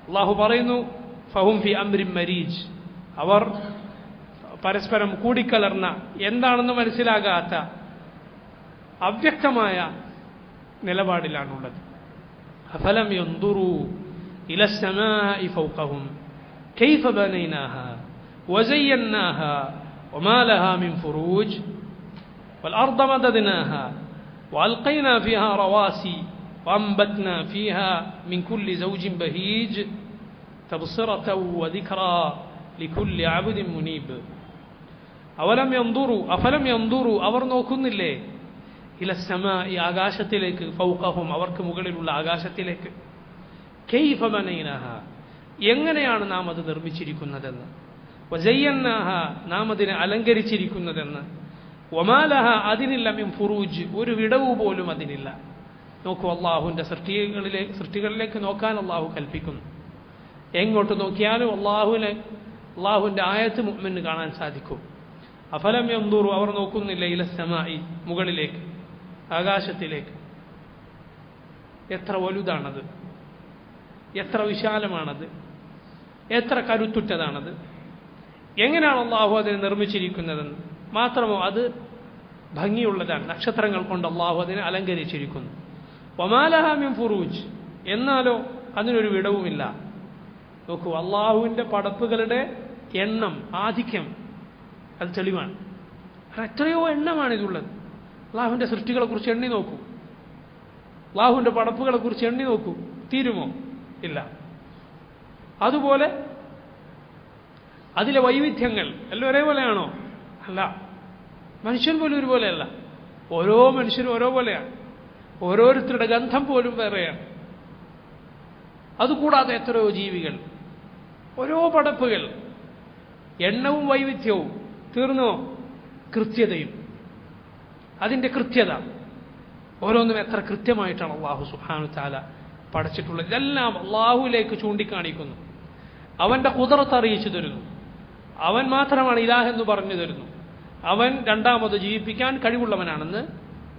അള്ളാഹു പറയുന്നു, ഫഹും ഫി അംരിൻ മരീജ്, അവർ പരസ്പരം കൂടിക്കലർന്ന എന്താണെന്ന് മനസ്സിലാകാത്ത അവ്യക്തമായ നിലപാടിലാണുള്ളത്. അഫലം യൻദുറൂ ഇലസ് സമാഇ ഫൗഖഹും കൈഫ ബനൈനാഹാ വസയ്യനാഹാ വമാ ലഹാ മിൻ ഫുറൂജ് വൽഅർദ മദദ്നാഹാ വഅൽഖൈനാ ഫീഹാ റവാസി വഅൻബത്നാ ഫീഹാ മിൻ കുല്ലി സൗജിൻ ബഹീജ് തബ്സിറതൻ വദിക്റാ ലികുല്ലി അബ്ദിൻ മുനീബ്. അവലം യൻദുറു, അഫലം യൻദുറു, അവർ നോക്കുന്നില്ലേ, ഇലസ്സമാഇ, ആകാശത്തിലേക്ക്, ഫൗഖഹും, അവർക്ക് മുകളിലുള്ള ആകാശത്തിലേക്ക്, കൈഫ ബനൈനാഹാ, എങ്ങനെയാണ് നാം അത് നിർമ്മിച്ചിരിക്കുന്നതെന്ന്, വസയ്യന്നാഹ നാം അതിനെ അലങ്കരിച്ചിരിക്കുന്നതെന്ന്. വമാലഹ അതിനില്ല മിൻ ഫുറൂജ് ഒരു വിടവ് പോലും അതിനില്ല. നോക്കൂ, അള്ളാഹുവിൻ്റെ സൃഷ്ടികളിലേക്ക് നോക്കാൻ അള്ളാഹു കൽപ്പിക്കുന്നു. എങ്ങോട്ട് നോക്കിയാലും അള്ളാഹുവിൻ്റെ ആയത്ത് മുഅ്മിന് കാണാൻ സാധിക്കും. അഫലം യൻദുറു അവർ നോക്കുന്നില്ല ഇല സമായി മുകളിലേക്ക്, ആകാശത്തിലേക്ക്. എത്ര വലുതാണത്, എത്ര വിശാലമാണത്, എത്ര കരുത്തുറ്റതാണത്. എങ്ങനെയാണ് അള്ളാഹു അതിനെ നിർമ്മിച്ചിരിക്കുന്നതെന്ന് മാത്രമോ അത് ഭംഗിയുള്ളതാണ്. നക്ഷത്രങ്ങൾ കൊണ്ട് അള്ളാഹു അതിനെ അലങ്കരിച്ചിരിക്കുന്നു. വമാലഹ മിൻ ഫുറൂജ് എന്നാലോ അതിനൊരു വിടവുമില്ല. നോക്കൂ, അള്ളാഹുവിൻ്റെ പടപ്പുകളുടെ എണ്ണം, ആധിക്യം അത് തെളിവാണ്. എത്രയോ എണ്ണമാണിതുള്ളത്. അള്ളാഹുവിൻ്റെ സൃഷ്ടികളെക്കുറിച്ച് എണ്ണി നോക്കൂ, അള്ളാഹുവിൻ്റെ പടപ്പുകളെക്കുറിച്ച് എണ്ണി നോക്കൂ, തീരുമോ? ഇല്ല. അതുപോലെ അതിലെ വൈവിധ്യങ്ങൾ എല്ലാം ഒരേപോലെയാണോ? അല്ല. മനുഷ്യൻ പോലും ഒരുപോലെയല്ല. ഓരോ മനുഷ്യരും ഓരോ പോലെയാണ്. ഓരോരുത്തരുടെ ഗന്ധം പോലും വേറെയാണ്. അതുകൂടാതെ എത്രയോ ജീവികൾ, ഓരോ പടപ്പുകൾ, എണ്ണവും വൈവിധ്യവും. തീർന്നോ? കൃത്യതയും, അതിൻ്റെ കൃത്യത. ഓരോന്നും എത്ര കൃത്യമായിട്ടാണ് അള്ളാഹു സുബ്ഹാനഹു തആല പഠിച്ചിട്ടുള്ളത്. ഇതെല്ലാം അള്ളാഹുവിലേക്ക് ചൂണ്ടിക്കാണിക്കുന്നു. അവൻ്റെ ഖുദ്റത്ത് അറിയിച്ചു തരുന്നു. അവൻ മാത്രമാണ് ഇലാഹ് എന്ന് പറഞ്ഞു തരുന്നു. അവൻ രണ്ടാമത് ജീവിപ്പിക്കാൻ കഴിവുള്ളവനാണെന്ന്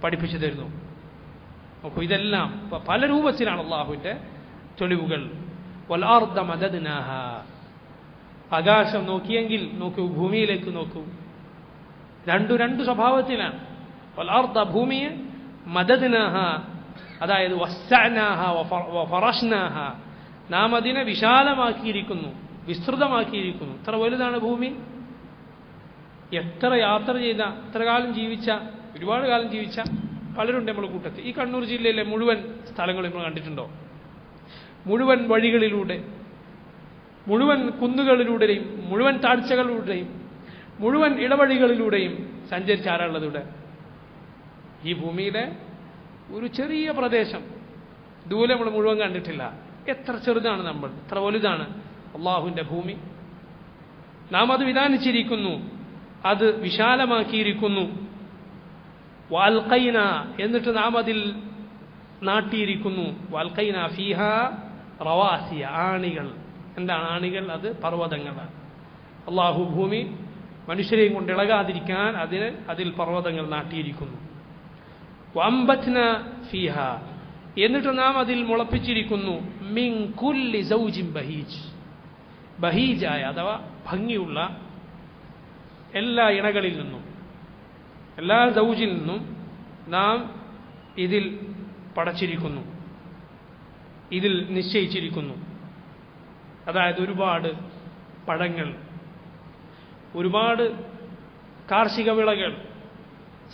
പഠിപ്പിച്ചു തരുന്നു. നോക്കൂ, ഇതെല്ലാം പല രൂപത്തിലാണ് അള്ളാഹുവിൻ്റെ തെളിവുകൾ. വൽ അർദ മദദ്നാഹ ആകാശം നോക്കിയെങ്കിൽ നോക്കൂ, ഭൂമിയിലേക്ക് നോക്കൂ. രണ്ട് സ്വഭാവത്തിലാണ്. വൽ അർദ ഭൂമിയെ, മദദ്നാഹ അതായത് വസ്സഅനാഹ വഫറശ്നാഹ നാം അതിനെ വിശാലമാക്കിയിരിക്കുന്നു, വിസ്തൃതമാക്കിയിരിക്കുന്നു. എത്ര വലുതാണ് ഭൂമി! എത്ര യാത്ര ചെയ്ത, എത്ര കാലം ജീവിച്ച, ഒരുപാട് കാലം ജീവിച്ച പലരുണ്ട് നമ്മുടെ കൂട്ടത്തിൽ. ഈ കണ്ണൂർ ജില്ലയിലെ മുഴുവൻ സ്ഥലങ്ങളും നമ്മൾ കണ്ടിട്ടുണ്ടോ? മുഴുവൻ വഴികളിലൂടെ, മുഴുവൻ കുന്നുകളിലൂടെയും, മുഴുവൻ താഴ്ചകളിലൂടെയും, മുഴുവൻ ഇടവഴികളിലൂടെയും സഞ്ചരിച്ച ആരാളുള്ളതിവിടെ? ഈ ഭൂമിയിലെ ഒരു ചെറിയ പ്രദേശം ദൂരെ നമ്മൾ മുഴുവൻ കണ്ടിട്ടില്ല. എത്ര ചെറുതാണ് നമ്മൾ, എത്ര വലുതാണ് അള്ളാഹുവിൻ്റെ ഭൂമി. നാം അത് വിധാനിച്ചിരിക്കുന്നു, അത് വിശാലമാക്കിയിരിക്കുന്നു. വാൽഖൈന എന്നിട്ട് നാം അതിൽ നാട്ടിയിരിക്കുന്നു. വാൽഖൈന ഫീഹ റവാസിയ ആണികൾ. എന്താണ് ആണികൾ? അത് പർവ്വതങ്ങളാണ്. അള്ളാഹു ഭൂമി മനുഷ്യരെയും കൊണ്ട് ഇളകാതിരിക്കാൻ അതിൽ പർവ്വതങ്ങൾ നാട്ടിയിരിക്കുന്നു. വഅംബത്ന ഫീഹ എന്നിട്ട് നാം അതിൽ മുളപ്പിച്ചിരിക്കുന്നു. മിൻ കുല്ലി സൗജിൻ ബഹീജ് ബഹീജായ അഥവാ ഭംഗിയുള്ള എല്ലാ ഇണകളിൽ നിന്നും, എല്ലാ സൗജിൽ നിന്നും നാം ഇതിൽ പടച്ചിരിക്കുന്നു, ഇതിൽ നിശ്ചയിച്ചിരിക്കുന്നു. അതായത് ഒരുപാട് പഴങ്ങൾ, ഒരുപാട് കാർഷിക വിളകൾ,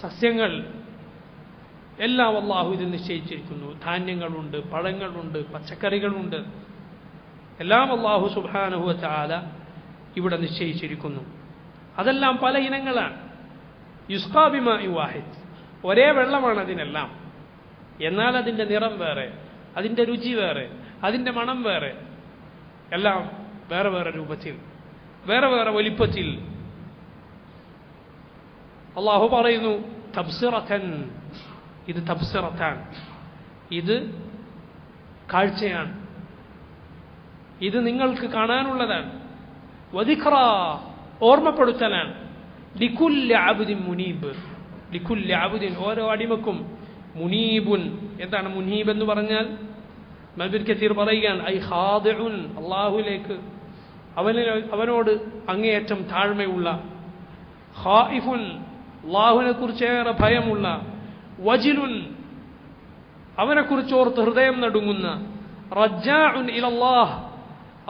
സസ്യങ്ങൾ എല്ലാം അല്ലാഹു ഇതിൽ നിശ്ചയിച്ചിരിക്കുന്നു. ധാന്യങ്ങളുണ്ട്, പഴങ്ങളുണ്ട്, പച്ചക്കറികളുണ്ട്, എല്ലാം അല്ലാഹു സുബ്ഹാനഹു വ തആല ഇവിടെ നിശ്ചയിച്ചിരിക്കുന്നു. അതെല്ലാം പല ഇനങ്ങളാണ്. യുസ്ഖാ ബിമാഇ വാഹിദ് ഒരേ വെള്ളമാണ് അതിനെല്ലാം. എന്നാൽ അതിൻ്റെ നിറം വേറെ, അതിൻ്റെ രുചി വേറെ, അതിൻ്റെ മണം വേറെ, എല്ലാം വേറെ വേറെ രൂപത്തിൽ, വേറെ വേറെ വലിപ്പത്തിൽ. അല്ലാഹു പറയുന്നു തബ്സിറതൻ, ഇത് തബ്സിറത്താൻ, ഇത് കാഴ്ചയാണ്, ഇത് നിങ്ങൾക്ക് കാണാനുള്ളതാണ്. വദിക്റ ഓർമ്മപ്പെടുത്തലാണ്. ലികുല്ലി അബ്ദിൻ മുനീബ്, ലികുല്ലി അബ്ദിൻ ഓരോ അടിമക്കും, മുനീബുൻ എന്താണ് മുനീബ് എന്ന് പറഞ്ഞാൽ? ഇബ്നു കസീർ പറയുകയാണ് ഐ ഖാദിഉൻ അല്ലാഹുവിലേക്ക് അവനോട് അങ്ങേയറ്റം താഴ്മയുള്ള, ഖായിഫുൻ അല്ലാഹുവിനെ കുറിച്ചേറെ ഭയമുള്ള, വജിലുൻ അവനെക്കുറിച്ച് ഓർത്ത് ഹൃദയം നടുങ്ങുന്ന, റജ്ജാഉൻ ഇലല്ലാഹ്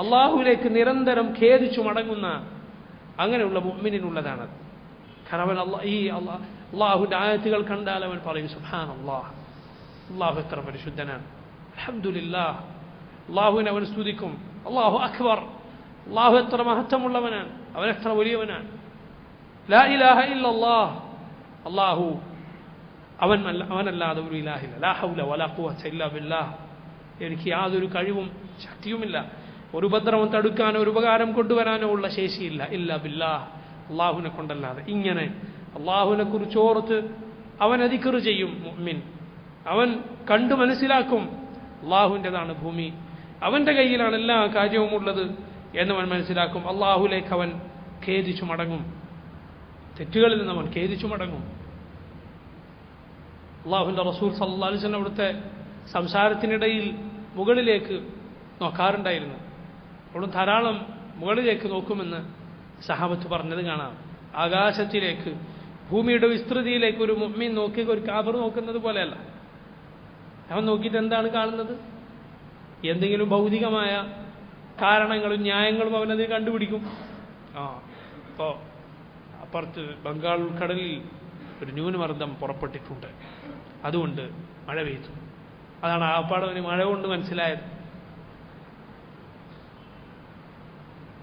അല്ലാഹുവിലേക്ക് നിരന്തരം ഖേദിച്ചു മടങ്ങുന്ന അങ്ങനെയുള്ള മുഅ്മിനിനുള്ളതാണ്. കാരണം അവൻ അല്ലാഹുവിൻ്റെ ആയത്തുകൾ കണ്ടാൽ അവൻ പറയും സുബ്ഹാനല്ലാഹ്, അല്ലാഹു എത്ര പരിശുദ്ധനാണ്, അൽഹംദുലില്ലാഹ്, അല്ലാഹുവിനെ അവൻ സ്തുതിക്കും. അല്ലാഹു അക്ബർ, അല്ലാഹു എത്ര മഹത്വമുള്ളവനാണ്, അവൻ എത്ര വലിയവനാണ്. ലാ ഇലാഹ ഇല്ലല്ലാഹ് അല്ലാഹു അവനല്ലാതെ ഒരു ഇലാഹില്ല. ലാ ഹൗല വലാ ഖുവത ഇല്ലാ ബില്ലാഹ് എനിക്ക് യാതൊരു കഴിവും ശക്തിയുമില്ല, ഒരു ഉപദ്രവം തടുക്കാനോ ഒരു ഉപകാരം കൊണ്ടുവരാനോ ഉള്ള ശേഷിയില്ല. ഇല്ല ബില്ലാഹ്, അള്ളാഹുവിനെ കൊണ്ടല്ലാതെ. ഇങ്ങനെ അള്ളാഹുവിനെ കുറിച്ച് ഓർത്ത് അവൻ ദിക്ർ ചെയ്യും മുഅ്മിൻ. അവൻ കണ്ടു മനസ്സിലാക്കും അള്ളാഹുവിൻ്റെതാണ് ഭൂമി, അവൻ്റെ കയ്യിലാണ് എല്ലാ കാര്യവും ഉള്ളത് എന്നവൻ മനസ്സിലാക്കും. അള്ളാഹുലേക്ക് അവൻ ഖേദിച്ചു മടങ്ങും, തെറ്റുകളിൽ നിന്ന് അവൻ ഖേദിച്ചു മടങ്ങും. അള്ളാഹുവിൻ്റെ റസൂൽ സല്ലല്ലാഹു അലൈഹി വസല്ലം അവിടുത്തെ സംസാരത്തിനിടയിൽ മുകളിലേക്ക് നോക്കാറുണ്ടായിരുന്നു. അവിടെ ധാരാളം മുകളിലേക്ക് നോക്കുമെന്ന് സഹാബത്ത് പറഞ്ഞത് കാണാം. ആകാശത്തിലേക്ക്, ഭൂമിയുടെ വിസ്തൃതിയിലേക്ക് ഒരു മുഅ്മിൻ നോക്കി ഒരു കാഫിർ നോക്കുന്നത് പോലെയല്ല. അവൻ നോക്കിയിട്ട് എന്താണ് കാണുന്നത്? എന്തെങ്കിലും ഭൗതികമായ കാരണങ്ങളും ന്യായങ്ങളും അവനത് കണ്ടുപിടിക്കും. ഇപ്പോൾ അപ്പുറത്ത് ബംഗാൾ ഉൾക്കടലിൽ ഒരു ന്യൂനമർദ്ദം പുറപ്പെട്ടിട്ടുണ്ട്, അതുകൊണ്ട് മഴ പെയ്തു. അതാണ് ആപ്പാടവന് മഴ കൊണ്ട് മനസ്സിലായത്.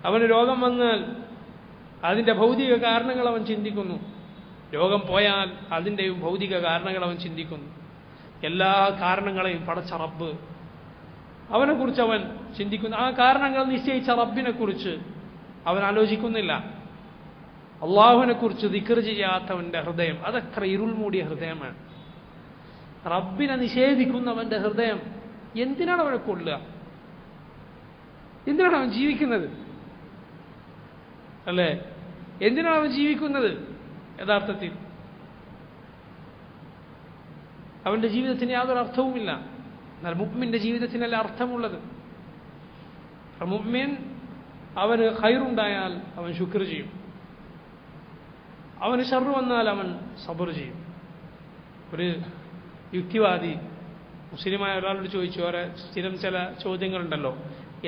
അവന് രോഗം വന്നാൽ അതിൻ്റെ ഭൗതിക കാരണങ്ങൾ അവൻ ചിന്തിക്കുന്നു, രോഗം പോയാൽ അതിൻ്റെയും ഭൗതിക കാരണങ്ങൾ അവൻ ചിന്തിക്കുന്നു. എല്ലാ കാരണങ്ങളെയും പടച്ച റബ്ബ്, അവനെക്കുറിച്ച് അവൻ ചിന്തിക്കുന്നു. ആ കാരണങ്ങൾ നിശ്ചയിച്ച റബ്ബിനെക്കുറിച്ച് അവൻ ആലോചിക്കുന്നില്ല. അള്ളാഹുവിനെക്കുറിച്ച് ദിക്ർ ചെയ്യാത്തവൻ്റെ ഹൃദയം അതെത്ര ഇരുൾ മൂടിയ ഹൃദയമാണ്. റബ്ബിനെ നിഷേധിക്കുന്നവൻ്റെ ഹൃദയം എന്തിനാണ് അവനെ കൊള്ളുക? എന്തിനാണ് അവൻ ജീവിക്കുന്നത്? അല്ലേ, എന്തിനാണ് അവൻ ജീവിക്കുന്നത്? യഥാർത്ഥത്തിൽ അവൻ്റെ ജീവിതത്തിന് യാതൊരു അർത്ഥവുമില്ല. എന്നാൽ മുഅ്മിൻ്റെ ജീവിതത്തിനല്ല അർത്ഥമുള്ളത്. മുഅ്മിൻ അവന് ഖൈറുണ്ടായാൽ അവൻ ശുക്ർ ചെയ്യും, അവന് ശർറ് വന്നാൽ അവൻ സബർ ചെയ്യും. ഒരു യുക്തിവാദി മുസ്ലിമായ ഒരാളോട് ചോദിച്ചു, ഓരോ സ്ഥിരം ചില ചോദ്യങ്ങളുണ്ടല്ലോ,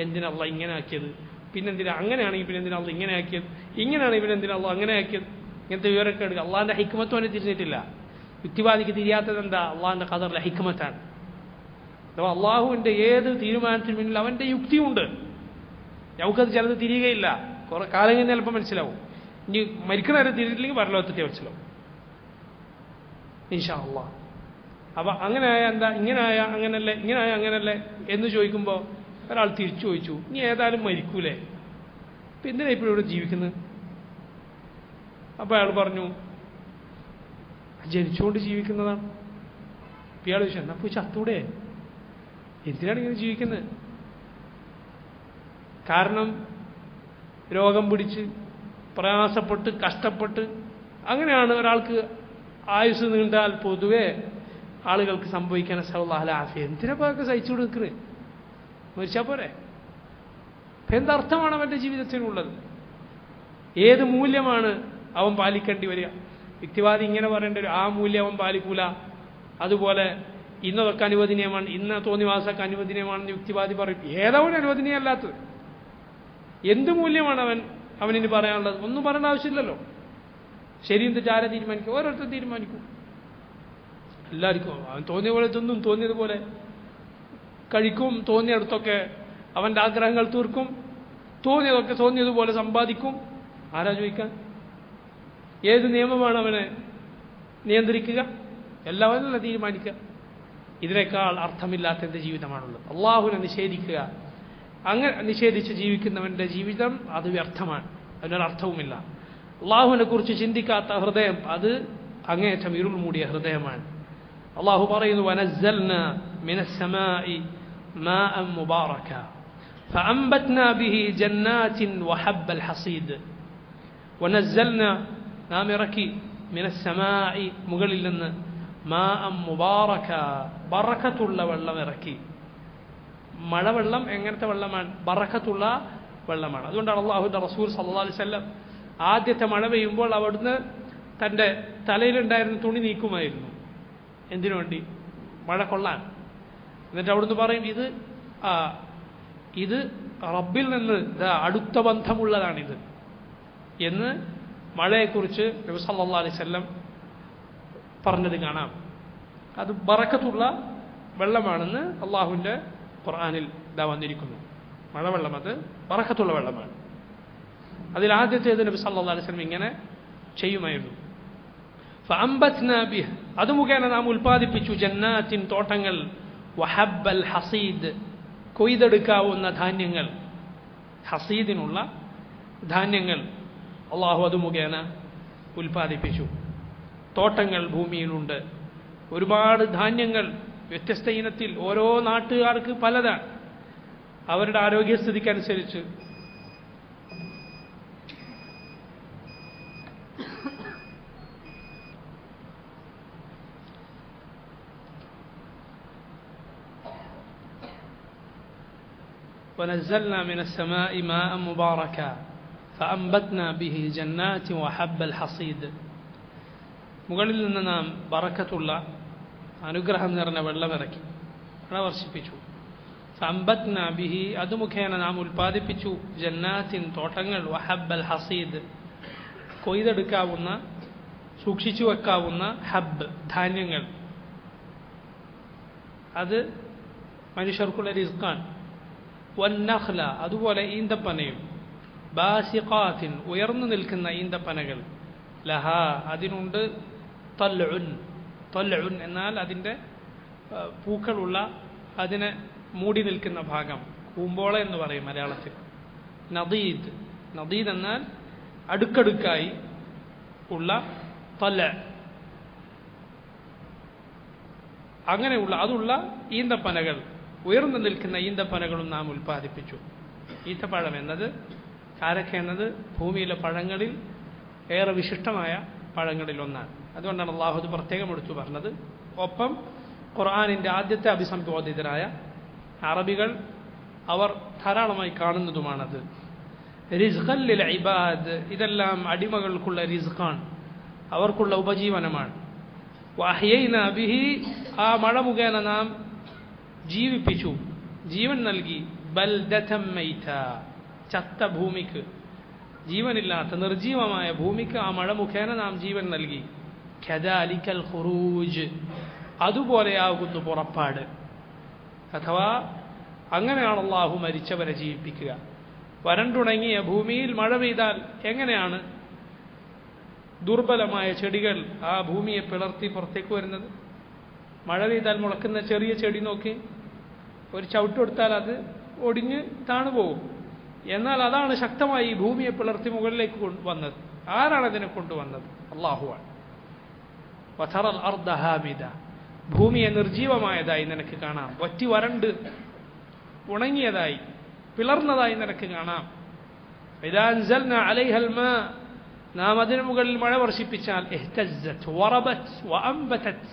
എന്തിനാ അള്ളാഹ് ഇങ്ങനെ ആക്കിയത്, പിന്നെന്തിനാ അങ്ങനെയാണെങ്കിൽ പിന്നെ എന്തിനാ അള്ളാഹ് ഇങ്ങനെ ആക്കിയത്, ഇങ്ങനെയാണെങ്കിൽ പിന്നെ എന്തിനാ അള്ളാഹ് അങ്ങനെ ആക്കിയത്, ഇങ്ങനത്തെ വിവരമൊക്കെ എടുക്കുക. അള്ളാഹിൻ്റെ ഹിക്മത്തും അവനെ തിരിഞ്ഞിട്ടില്ല. യുക്തിവാദിക്ക് തിരിയാത്തത് എന്താ? അള്ളാഹിൻ്റെ ഖദറിലെ ഹിക്മത്താണ്. അഥവാ അള്ളാഹുവിൻ്റെ ഏത് തീരുമാനത്തിന് മുന്നിൽ അവൻ്റെ യുക്തിയുണ്ട്. നമുക്കത് ചിലത് തിരിയുകയില്ല, കുറെ കാലം കഴിഞ്ഞ് ചിലപ്പോൾ മനസ്സിലാവും. ഇനി മരിക്കുന്ന നേരം തിരിഞ്ഞില്ലെങ്കിൽ പരലോകത്തെ മനസ്സിലാവും ഇൻഷാ അള്ളാഹ്. അപ്പം അങ്ങനെ ആയ എന്താ, ഇങ്ങനെ ആയ അങ്ങനല്ലേ, ഇങ്ങനെ ആയ അങ്ങനല്ലേ എന്ന് ചോദിക്കുമ്പോൾ ഒരാൾ തിരിച്ചു ചോദിച്ചു, നീ ഏതായാലും മരിക്കൂലേ, ഇപ്പം എന്തിനാ ഇപ്പോഴും ഇവിടെ ജീവിക്കുന്നത്? അപ്പോൾ അയാൾ പറഞ്ഞു, ജനിച്ചുകൊണ്ട് ജീവിക്കുന്നതാണ്. ഇയാൾ ചോദിച്ചു, എന്നാ പോയി ചത്തൂടെ, എന്തിനാണ് ഇങ്ങനെ ജീവിക്കുന്നത്? കാരണം രോഗം പിടിച്ച് പ്രയാസപ്പെട്ട് കഷ്ടപ്പെട്ട് അങ്ങനെയാണ് ഒരാൾക്ക് ആയുസ് നീണ്ടാൽ പൊതുവെ ആളുകൾക്ക് സംഭവിക്കാൻ സല്ലല്ലാഹു അലൈഹി വസല്ലം എന്തിനാ അതൊക്കെ സഹിച്ചു കൊടുക്കുന്നത്? മരിച്ചാൽ പോരെ? എന്തർത്ഥമാണ് അവൻ്റെ ജീവിതത്തിനുള്ളത്? ഏത് മൂല്യമാണ് അവൻ പാലിക്കേണ്ടി വരിക? യുക്തിവാദി ഇങ്ങനെ പറയേണ്ടി വരും, ആ മൂല്യം അവൻ പാലിക്കൂല, അതുപോലെ ഇന്നതൊക്കെ അനുവദനീയമാണ്, ഇന്ന തോന്നിവാസമൊക്കെ അനുവദനീയമാണെന്ന് യുക്തിവാദി പറയും. ഏതവൻ അനുവദനീയമല്ലാത്തത്? എന്ത് മൂല്യമാണ് അവനിന് പറയാനുള്ളത്? ഒന്നും പറയേണ്ട ആവശ്യമില്ലല്ലോ. ശരിയും തെറ്റാരെ തീരുമാനിക്കും? ഓരോരുത്തർ തീരുമാനിക്കും. എല്ലാവർക്കും അവൻ തോന്നിയ പോലെ തിന്നും, തോന്നിയതുപോലെ കഴിക്കും, തോന്നിയടത്തൊക്കെ അവൻ്റെ ആഗ്രഹങ്ങൾ തീർക്കും, തോന്നിയതൊക്കെ തോന്നിയതുപോലെ സമ്പാദിക്കും. ആരാ ചോദിക്കാൻ? ഏത് നിയമമാണ് അവനെ നിയന്ത്രിക്കുക? എല്ലാവരും തീരുമാനിക്കുക. ഇതിനേക്കാൾ അർത്ഥമില്ലാത്ത എൻ്റെ ജീവിതമാണുള്ളത്. അള്ളാഹുവിനെ നിഷേധിക്കുക, അങ്ങനെ നിഷേധിച്ച് ജീവിക്കുന്നവൻ്റെ ജീവിതം അത് വ്യർത്ഥമാണ്, അതിനൊരർത്ഥവുമില്ല. അള്ളാഹുവിനെ കുറിച്ച് ചിന്തിക്കാത്ത ഹൃദയം അത് അങ്ങേയറ്റം ഇരുൾ മൂടിയ ഹൃദയമാണ്. അള്ളാഹു പറയുന്നു, വനസ്സൽനാ മിനസ്സമാഇ മാഅൻ മുബാറക ഫഅൻബത്നാ ബിഹി ജന്നാത്തിൻ വഹബ്ബൽ ഹസീദ്. വനസ്സൽനാ, നാം ഇറക്കി, മിനസ്സമാഇ, മുകളിൽ നിന്ന്, മാഅൻ മുബാറക, ബറക്കത്തുള്ള വെള്ളം ഇറക്കി. മഴവെള്ളം എങ്ങനത്തെ വെള്ളമാണ്? ബറക്കത്തുള്ള വെള്ളമാണ്. അതുകൊണ്ടാണ് അള്ളാഹുവിൻ്റെ റസൂൽ സല്ലല്ലാഹു അലൈഹി വസല്ലം ആദ്യത്തെ മഴ പെയ്യുമ്പോൾ അവിടുന്ന് തൻ്റെ തലയിലുണ്ടായിരുന്ന തുണി നീക്കുമായിരുന്നു. എന്തിനു വേണ്ടി? മഴ കൊള്ളാൻ. എന്നിട്ട് അവിടുന്ന് പറയും, ഇത് റബ്ബിൽ നിന്ന് അടുത്ത ബന്ധമുള്ളതാണിത് എന്ന് മഴയെക്കുറിച്ച് നബി സല്ലല്ലാഹു അലൈഹി വസല്ലം പറഞ്ഞത് കാണാം. അത് ബറക്കത്തുള്ള വെള്ളമാണെന്ന് അള്ളാഹുവിൻ്റെ ഖുർആനിൽ ഇതാ വന്നിരിക്കുന്നു. മഴവെള്ളം അത് ബറക്കത്തുള്ള വെള്ളമാണ്. അതിൽ ആദ്യത്തേത് നബി സല്ലല്ലാഹു അലൈഹി വസല്ലം ഇങ്ങനെ ചെയ്യുമായിരുന്നു. ഫഅൻബത്നാ ബിഹി, അത് മുഖേന നാം ഉൽപ്പാദിപ്പിച്ചു, ജന്നാത്തിൻ, തോട്ടങ്ങൾ, വഹബ്ബൽ ഹസീദ്, കൊയ്തെടുക്കാവുന്ന ധാന്യങ്ങൾ, ഹസീദിനുള്ള ധാന്യങ്ങൾ അള്ളാഹു അത് മുഖേന ഉൽപ്പാദിപ്പിച്ചു. തോട്ടങ്ങൾ ഭൂമിയിലുണ്ട്, ഒരുപാട് ധാന്യങ്ങൾ വ്യത്യസ്ത ഇനത്തിൽ. ഓരോ നാട്ടുകാർക്ക് പലതാണ്, അവരുടെ ആരോഗ്യസ്ഥിതിക്കനുസരിച്ച്. ونزلنا من السماء ماء مباركا فأنبتنا به جنات وحب الحصيد. മുകളിൽ നിന്ന് നാം ബറക്കത്തുള്ള അനുഗ്രഹം നിറഞ്ഞ വെള്ളമിറക്കി, മഴ വർഷിപ്പിച്ചു. ഫഅംബത്ന ബിഹി, അത് മുഖേന നാം ഉൽപ്പാദിപ്പിച്ചു ജന്നാത്തിൻ, തോട്ടങ്ങൾ, വഹബ്ബൽ ഹസീദ്, കൊയ്തെടുക്കാവുന്ന സൂക്ഷിച്ചു വെക്കാവുന്ന ഹബ്ബ്, ധാന്യങ്ങൾ. അത് മനുഷ്യർക്കുള്ള റിസ്ഖാണ്. വന്നഖ്ല, അതുപോലെ ഈന്തപ്പനയും. ബാസിഖാത്തിൻ, ഉയർന്നു നിൽക്കുന്ന ഈന്തപ്പനകൾ. ലഹ, അതിനുണ്ട് തൽഉൻ. തൽഉൻ എന്നാൽ അതിൻ്റെ പൂക്കളുള്ള, അതിനെ മൂടി നിൽക്കുന്ന ഭാഗം, കൂമ്പോള എന്ന് പറയും മലയാളത്തിൽ. നദീദ്, നദീദ് എന്നാൽ അടുക്കടുക്കായി ഉള്ള തല, അങ്ങനെയുള്ള അതുള്ള ഈന്തപ്പനകൾ, ഉയർന്നു നിൽക്കുന്ന ഈന്തപ്പനകളും നാം ഉൽപ്പാദിപ്പിച്ചു. ഈത്തപ്പഴം എന്നത്, കാരക്ക എന്നത് ഭൂമിയിലെ പഴങ്ങളിൽ ഏറെ വിശിഷ്ടമായ പഴങ്ങളിൽ ഒന്നാണ്. അതുകൊണ്ടാണ് അള്ളാഹു അത് പ്രത്യേകം എടുത്തു പറഞ്ഞത്. ഒപ്പം ഖുർആനിൻ്റെ ആദ്യത്തെ അഭിസംബോധിതരായ അറബികൾ അവർ ധാരാളമായി കാണുന്നതുമാണത്. റിസ്ഖൻ ലിൽ ഇബാദ്, ഇതെല്ലാം അടിമകൾക്കുള്ള റിസ്ഖാണ്, അവർക്കുള്ള ഉപജീവനമാണ്. വഅഹ്യൈനാ ബിഹി, ആ മഴ മുഖേന നാം ജീവിപ്പിച്ചു, ജീവൻ നൽകി. ബൽദതൻ മൈത, ചത്ത ഭൂമിക്ക്, ജീവനില്ലാത്ത നിർജീവമായ ഭൂമിക്ക് ആ മഴ മുഖേന നാം ജീവൻ നൽകി. കദാലിക്കൽ ഖുറൂജ്, അതുപോലെയാകുന്നു പുറപ്പാട്. അഥവാ അങ്ങനെയാണ് അള്ളാഹു മരിച്ചവരെ ജീവിപ്പിക്കുക. വരണ്ടുണങ്ങിയ ഭൂമിയിൽ മഴ പെയ്താൽ എങ്ങനെയാണ് ദുർബലമായ ചെടികൾ ആ ഭൂമിയെ പിളർത്തി പുറത്തേക്ക് വരുന്നത്? മഴ പെയ്താൽ മുളക്കുന്ന ചെറിയ ചെടി നോക്കി, ഒരു ചവിട്ടെടുത്താൽ അത് ഒടിഞ്ഞ് താണുപോകും. എന്നാൽ അതാണ് ശക്തമായി ഈ ഭൂമിയെ പിളർത്തി മുകളിലേക്ക് വന്നത്. ആരാണ് അതിനെ കൊണ്ടുവന്നത്? അള്ളാഹുവാണ്. വതറൽ അർദ ഹാമിദ, ഭൂമിയെ നിർജീവമായതായി നിനക്ക് കാണാം, വറ്റി വരണ്ട് ഉണങ്ങിയതായി പിളർന്നതായി നിനക്ക് കാണാം. ഇദാ അൻസൽനാ അലൈഹൽ മാ, നാം അതിനു മുകളിൽ മഴ വർഷിപ്പിച്ചാൽ ഇഹ്തസ്സത് വറബത് വഅൻബതത്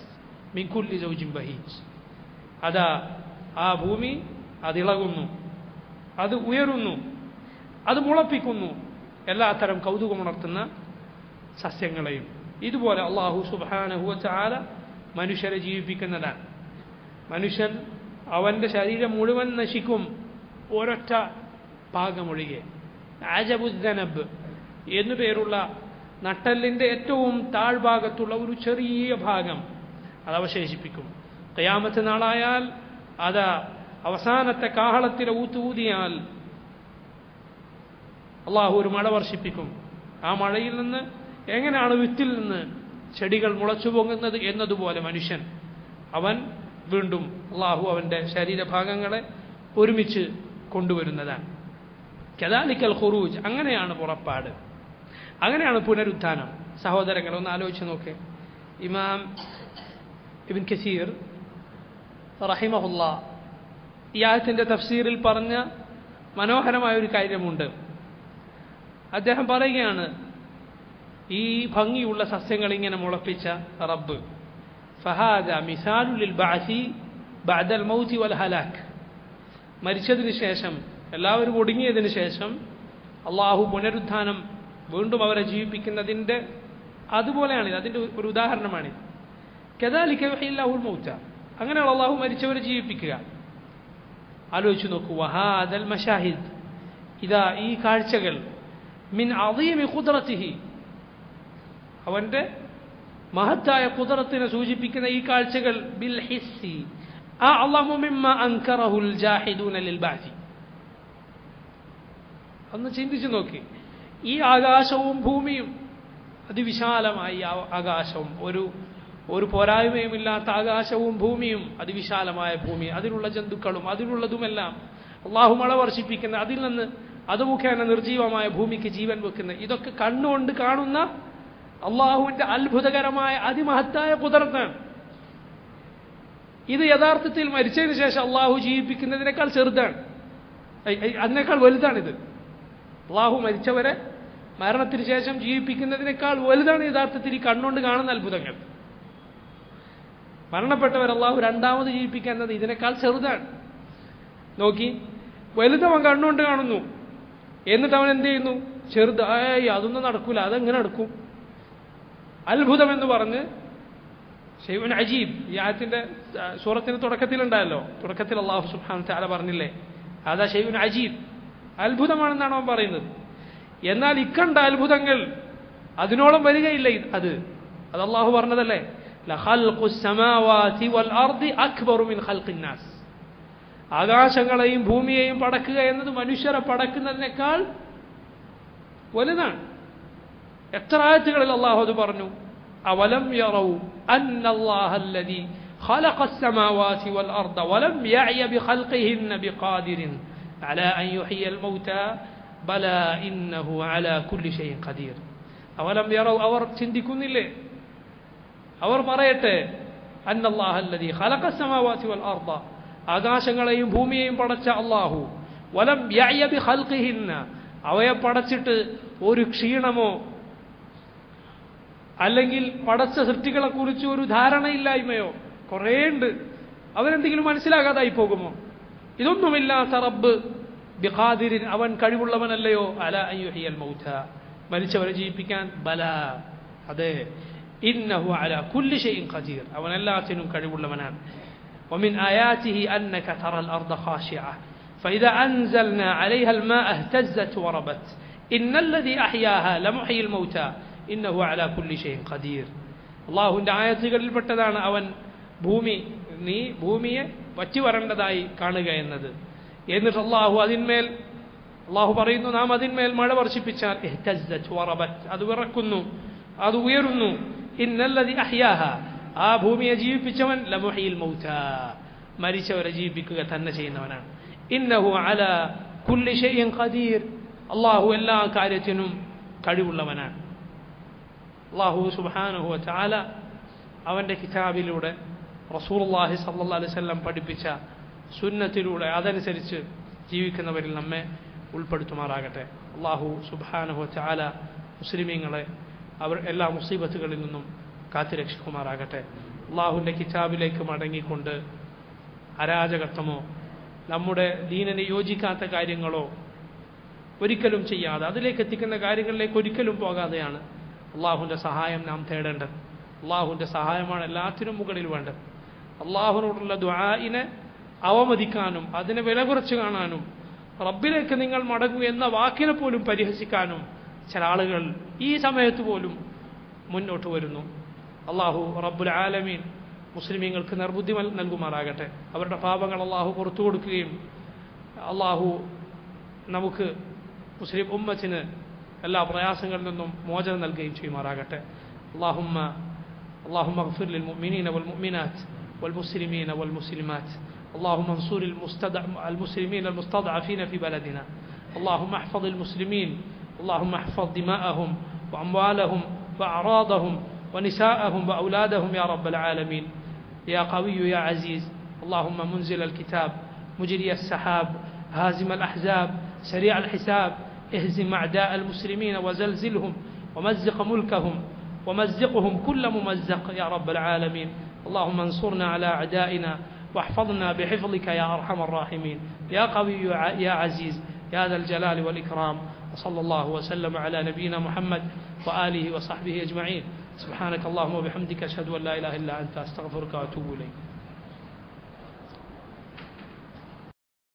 മിൻ കുല്ലി സൗജിൻ ബഹീജ്, അതാ ആ ഭൂമി അതിളകുന്നു, അത് ഉയരുന്നു, അത് മുളപ്പിക്കുന്നു എല്ലാത്തരം കൗതുകമുണർത്തുന്ന സസ്യങ്ങളെയും. ഇതുപോലെ അള്ളാഹു സുബ്ഹാനഹു വ തആല മനുഷ്യരെ ജീവിപ്പിക്കുന്നതാണ്. മനുഷ്യൻ അവൻ്റെ ശരീരം മുഴുവൻ നശിക്കും, ഒരൊറ്റ ഭാഗമൊഴികെ. അജബുദ്ദനബ് എന്നു പേരുള്ള നട്ടലിൻ്റെ ഏറ്റവും താഴ്ഭാഗത്തുള്ള ഒരു ചെറിയ ഭാഗം അത് അവശേഷിപ്പിക്കും. ഖിയാമത്ത് നാളായാൽ അത് അവസാനത്തെ കാഹളത്തിലെ ഊതിയാൽ അള്ളാഹു ഒരു മഴ വർഷിപ്പിക്കും. ആ മഴയിൽ നിന്ന് എങ്ങനെയാണ് വിത്തിൽ നിന്ന് ചെടികൾ മുളച്ചു പൊങ്ങുന്നത് എന്നതുപോലെ മനുഷ്യൻ, അവൻ വീണ്ടും അള്ളാഹു അവൻ്റെ ശരീരഭാഗങ്ങളെ ഒരുമിച്ച് കൊണ്ടുവരുന്നതാണ്. കദാലിക്കൽ ഖുറൂജ്, അങ്ങനെയാണ് പുറപ്പാട്, അങ്ങനെയാണ് പുനരുത്ഥാനം. സഹോദരങ്ങൾ, ഒന്ന് ആലോചിച്ച് നോക്കേ. ഇമാം ഇബ്ൻ കസീർ റഹിമഹുല്ലാ ഈ ആയത്തിൻ്റെ തഫ്സീറിൽ പറഞ്ഞ മനോഹരമായ ഒരു കാര്യമുണ്ട്. അദ്ദേഹം പറയുകയാണ്, ഈ ഭംഗിയുള്ള സസ്യങ്ങൾ ഇങ്ങനെ മുളപ്പിച്ച റബ്ബ്, ഫഹാദ മിസാലു ലിൽ ബഅസി ബഅദൽ മൗതി വൽ ഹലാക്, മരിച്ചതിന് ശേഷം, എല്ലാവരും ഒടുങ്ങിയതിന് ശേഷം അള്ളാഹു പുനരുത്ഥാനം വീണ്ടും അവരെ ജീവിപ്പിക്കുന്നതിൻ്റെ അതുപോലെയാണിത്, അതിൻ്റെ ഒരു ഉദാഹരണമാണിത്. കദാലിക യുഹ്യില്ലാഹുൽ മൗത, അങ്ങനെയാണ് അള്ളാഹു മരിച്ചവരെ ജീവിപ്പിക്കുക. ആലോചിച്ച് നോക്കൂ. വഹാദൽ മശാഹിദ്, ഇതാ ഈ കാഴ്ചകൾ, മിൻ അദീമി ഖുദ്റതിഹി, അവൻ്റെ മഹത്തായ ഖുദ്റത്തിനെ സൂചിപ്പിക്കുന്ന ഈ കാഴ്ചകൾ, ബിൽ ഹിസ്സി അഅ്ളമു മിമ്മ അൻകറഹുൽ ജാഹിദൂന ലിൽ ബഅസി. ഒന്ന് ചിന്തിച്ചു നോക്കി. ഈ ആകാശവും ഭൂമിയും, അതിവിശാലമായി ആകാശവും, ഒരു പോരായ്മയുമില്ലാത്ത ആകാശവും ഭൂമിയും, അതിവിശാലമായ ഭൂമി, അതിലുള്ള ജന്തുക്കളും അതിലുള്ളതുമെല്ലാം അള്ളാഹു മഴ വർഷിപ്പിക്കുന്ന, അതിൽ നിന്ന് അത് മുഖേന നിർജീവമായ ഭൂമിക്ക് ജീവൻ വെക്കുന്ന, ഇതൊക്കെ കണ്ണുകൊണ്ട് കാണുന്ന അള്ളാഹുവിന്റെ അത്ഭുതകരമായ അതിമഹത്തായ ഖുദ്റത്താണ്. ഇത് യഥാർത്ഥത്തിൽ മരിച്ചതിന് ശേഷം അള്ളാഹു ജീവിപ്പിക്കുന്നതിനേക്കാൾ ചെറുതാണ്, അതിനേക്കാൾ വലുതാണിത്. അള്ളാഹു മരിച്ചവരെ മരണത്തിന് ശേഷം ജീവിപ്പിക്കുന്നതിനേക്കാൾ വലുതാണ് യഥാർത്ഥത്തിൽ ഈ കണ്ണുകൊണ്ട് കാണുന്ന അത്ഭുതങ്ങൾ. മരണപ്പെട്ടവർ അള്ളാഹു രണ്ടാമത് ജീവിപ്പിക്കുന്നത് ഇതിനേക്കാൾ ചെറുതാണ്. നോക്കി, വലുതവൻ കണ്ണുകൊണ്ട് കാണുന്നു, എന്നിട്ട് അവൻ എന്ത് ചെയ്യുന്നു? ചെറുത്, അതൊന്നും നടക്കൂല, അതെങ്ങനെ നടക്കും? അത്ഭുതം എന്ന് പറഞ്ഞ് ഷൈഉൻ അജീബ്, ഈ ആയത്തിന്റെ സൂറത്തിന്റെ തുടക്കത്തിലുണ്ടായല്ലോ, തുടക്കത്തിൽ അള്ളാഹു സുബ്ഹാനഹു തആല പറഞ്ഞില്ലേ, അതാ ഷൈഉൻ അജീബ്, അത്ഭുതമാണെന്നാണ് അവൻ പറയുന്നത്. എന്നാൽ ഇക്കണ്ട അത്ഭുതങ്ങൾ അതിനോളം വരികയില്ല. അത് അള്ളാഹു പറഞ്ഞതല്ലേ, ലഖൽഖുസ് സമാവാതി വൽ അർദി അക്ബറു മിൻ ഖൽഖിൻ നാസ്. ആകാശങ്ങളെയും ഭൂമിയെയും പടക്കുക എന്നത് മനുഷ്യരെ പടക്കുന്നതിനേക്കാൾ വലുതാണ്. എത്ര ആയത്തുകളിൽ അള്ളാഹു അത് പറഞ്ഞു. അവലം യറൗ അന്നല്ലാഹ അല്ലദീ ഖലഖസ് സമാവാതി വൽ അർദ വലം യഅയ ബിഖൽഖിഹിന്ന ബിഖാദിരിൻ അലാ അൻ യുഹ്യിയൽ മൗതാ ബലാ ഇന്നഹു അലാ കുല്ലി ഷൈഇൻ ഖദീർ. അവലം യറൗ, അവർ ചിന്തിക്കുന്നില്ലേ, അവർ പറയട്ടെ, അന്നല്ലാഹ അല്ലദീ ഖലഖസ് സമാവാതി വൽ അർദ, ആകാശങ്ങളെയും ഭൂമിയെയും പടച്ച അള്ളാഹു, വലം യഅയ ബിഖൽഖിഹിന്ന, അവയെ പടച്ചിട്ട് ഒരു ക്ഷീണമോ അല്ലെങ്കിൽ പടച്ച സൃഷ്ടികളെ കുറിച്ച് ഒരു ധാരണയില്ലായ്മയോ കുറേ ഉണ്ട്, അവരെന്തെങ്കിലും മനസ്സിലാകാതായി പോകുമോ? ഇതൊന്നുമില്ലാത്ത റബ്ബ് ബിഖാദിരിൻ, അവൻ കഴിവുള്ളവനല്ലയോ, അലാ അൻ യുഹ്യിയൽ മൗതാ, മരിച്ചവരെ ജീവിപ്പിക്കാൻ, ബലാ, അതെ, ഇന്നഹു അലാ കുല്ലി ഷൈഇൻ ഖദീർ, അവൻ എല്ലാത്തിനും കഴിവുള്ളവനാണ്. ومن آياته أنك ترى الأرض خاشعة فإذا أنزلنا عليها الماء اهتزت وربت إن الذي أحياها لمحيي الموتى إنه على كل شيء قدير. അള്ളാഹുവിൻ്റെ ആയത്തുകളിൽ പെട്ടതാണ് അവൻ ഭൂമിയെ വറ്റി വരേണ്ടതായി കാണുക എന്നത്. എന്നിട്ട് അള്ളാഹു പറയുന്നു, നാം അതിന്മേൽ മഴ വർഷിപ്പിച്ചാൽ ഇഹ്തസ്സത് വറബത്, അത് വിറക്കുന്നു, അത് ഉയരുന്നു. ഇന്നല്ലദി അഹ്യാഹ, ആ ഭൂമിയെ ജീവിപ്പിച്ചവൻ ലമുഹീൽ മൗതാ, മരിച്ചവരെ ജീവിപ്പിക്കുക തന്നെ ചെയ്യുന്നവനാണ്. ഇന്നഹു അലാ കുല്ലി ഷൈഇൻ ഖദീർ, അള്ളാഹു എല്ലാ കാര്യത്തിനും കഴിവുള്ളവനാണ്. അള്ളാഹു സുബ്ഹാനഹു വ തആല അവൻ്റെ കിതാബിലൂടെ റസൂലുള്ളാഹി സ്വല്ലല്ലാഹു അലൈഹി വസല്ലം പഠിപ്പിച്ച സുന്നത്തിലൂടെ അതനുസരിച്ച് ജീവിക്കുന്നവരിൽ നമ്മെ ഉൾപ്പെടുത്തുമാറാകട്ടെ. അള്ളാഹു സുബ്ഹാനഹു വ തആല മുസ്ലിമീങ്ങളെ അവർ എല്ലാ മുസീബത്തുകളിൽ നിന്നും കാത്തുരക്ഷിക്കുമാറാകട്ടെ. അള്ളാഹുവിൻ്റെ കിതാബിലേക്ക് മടങ്ങിക്കൊണ്ട് അരാജകത്വമോ നമ്മുടെ ദീനിനെ യോജിക്കാത്ത കാര്യങ്ങളോ ഒരിക്കലും ചെയ്യാതെ, അതിലേക്ക് എത്തിക്കുന്ന കാര്യങ്ങളിലേക്ക് ഒരിക്കലും പോകാതെയാണ് അള്ളാഹുവിൻ്റെ സഹായം നാം തേടേണ്ടത്. അള്ളാഹുവിൻ്റെ സഹായമാണ് എല്ലാത്തിനും മുകളിൽ വേണ്ടത്. അള്ളാഹുവിനോടുള്ള ദുആഇനെ അവമതിക്കാനും അതിനെ വില കുറച്ച് കാണാനും റബ്ബിലേക്ക് നിങ്ങൾ മടങ്ങൂ എന്ന വാക്കിനെ പോലും പരിഹസിക്കാനും ചില ആളുകൾ ഈ സമയത്ത് പോലും മുന്നോട്ട് വരുന്നു. അള്ളാഹു റബ്ബുൽ ആലമീൻ മുസ്ലിമീങ്ങൾക്ക് നിർബുദ്ധി നൽകുമാറാകട്ടെ. അവരുടെ പാപങ്ങൾ അള്ളാഹു പുറത്തു കൊടുക്കുകയും അള്ളാഹു നമുക്ക് മുസ്ലിം ഉമ്മത്തിന് എല്ലാ പ്രയാസങ്ങളിൽ നിന്നും മോചനം നൽകുകയും ചെയ്യുമാറാകട്ടെ. اللهم اغفر للمؤمنين والمؤمنات والمسلمين والمسلمات. اللهم انصر المسلمين المستضعفين في بلدنا. اللهم احفظ المسلمين. اللهم احفظ دماءهم وأموالهم وأعراضهم ونساءهم وأولادهم يا رب العالمين. يا قوي يا عزيز. اللهم منزل الكتاب مجري السحاب هازم الأحزاب سريع الحساب اهزم أعداء المسلمين وزلزلهم ومزق ملكهم ومزقهم كل ممزق يا رب العالمين. اللهم انصرنا على أعدائنا واحفظنا بحفظك يا أرحم الراحمين. يا قوي يا عزيز يا ذا الجلال والإكرام. وصلى الله وسلم على نبينا محمد وآله وصحبه أجمعين. سبحانك اللهم وبحمدك أشهد أن لا إله إلا أنت أستغفرك وأتوب إليك.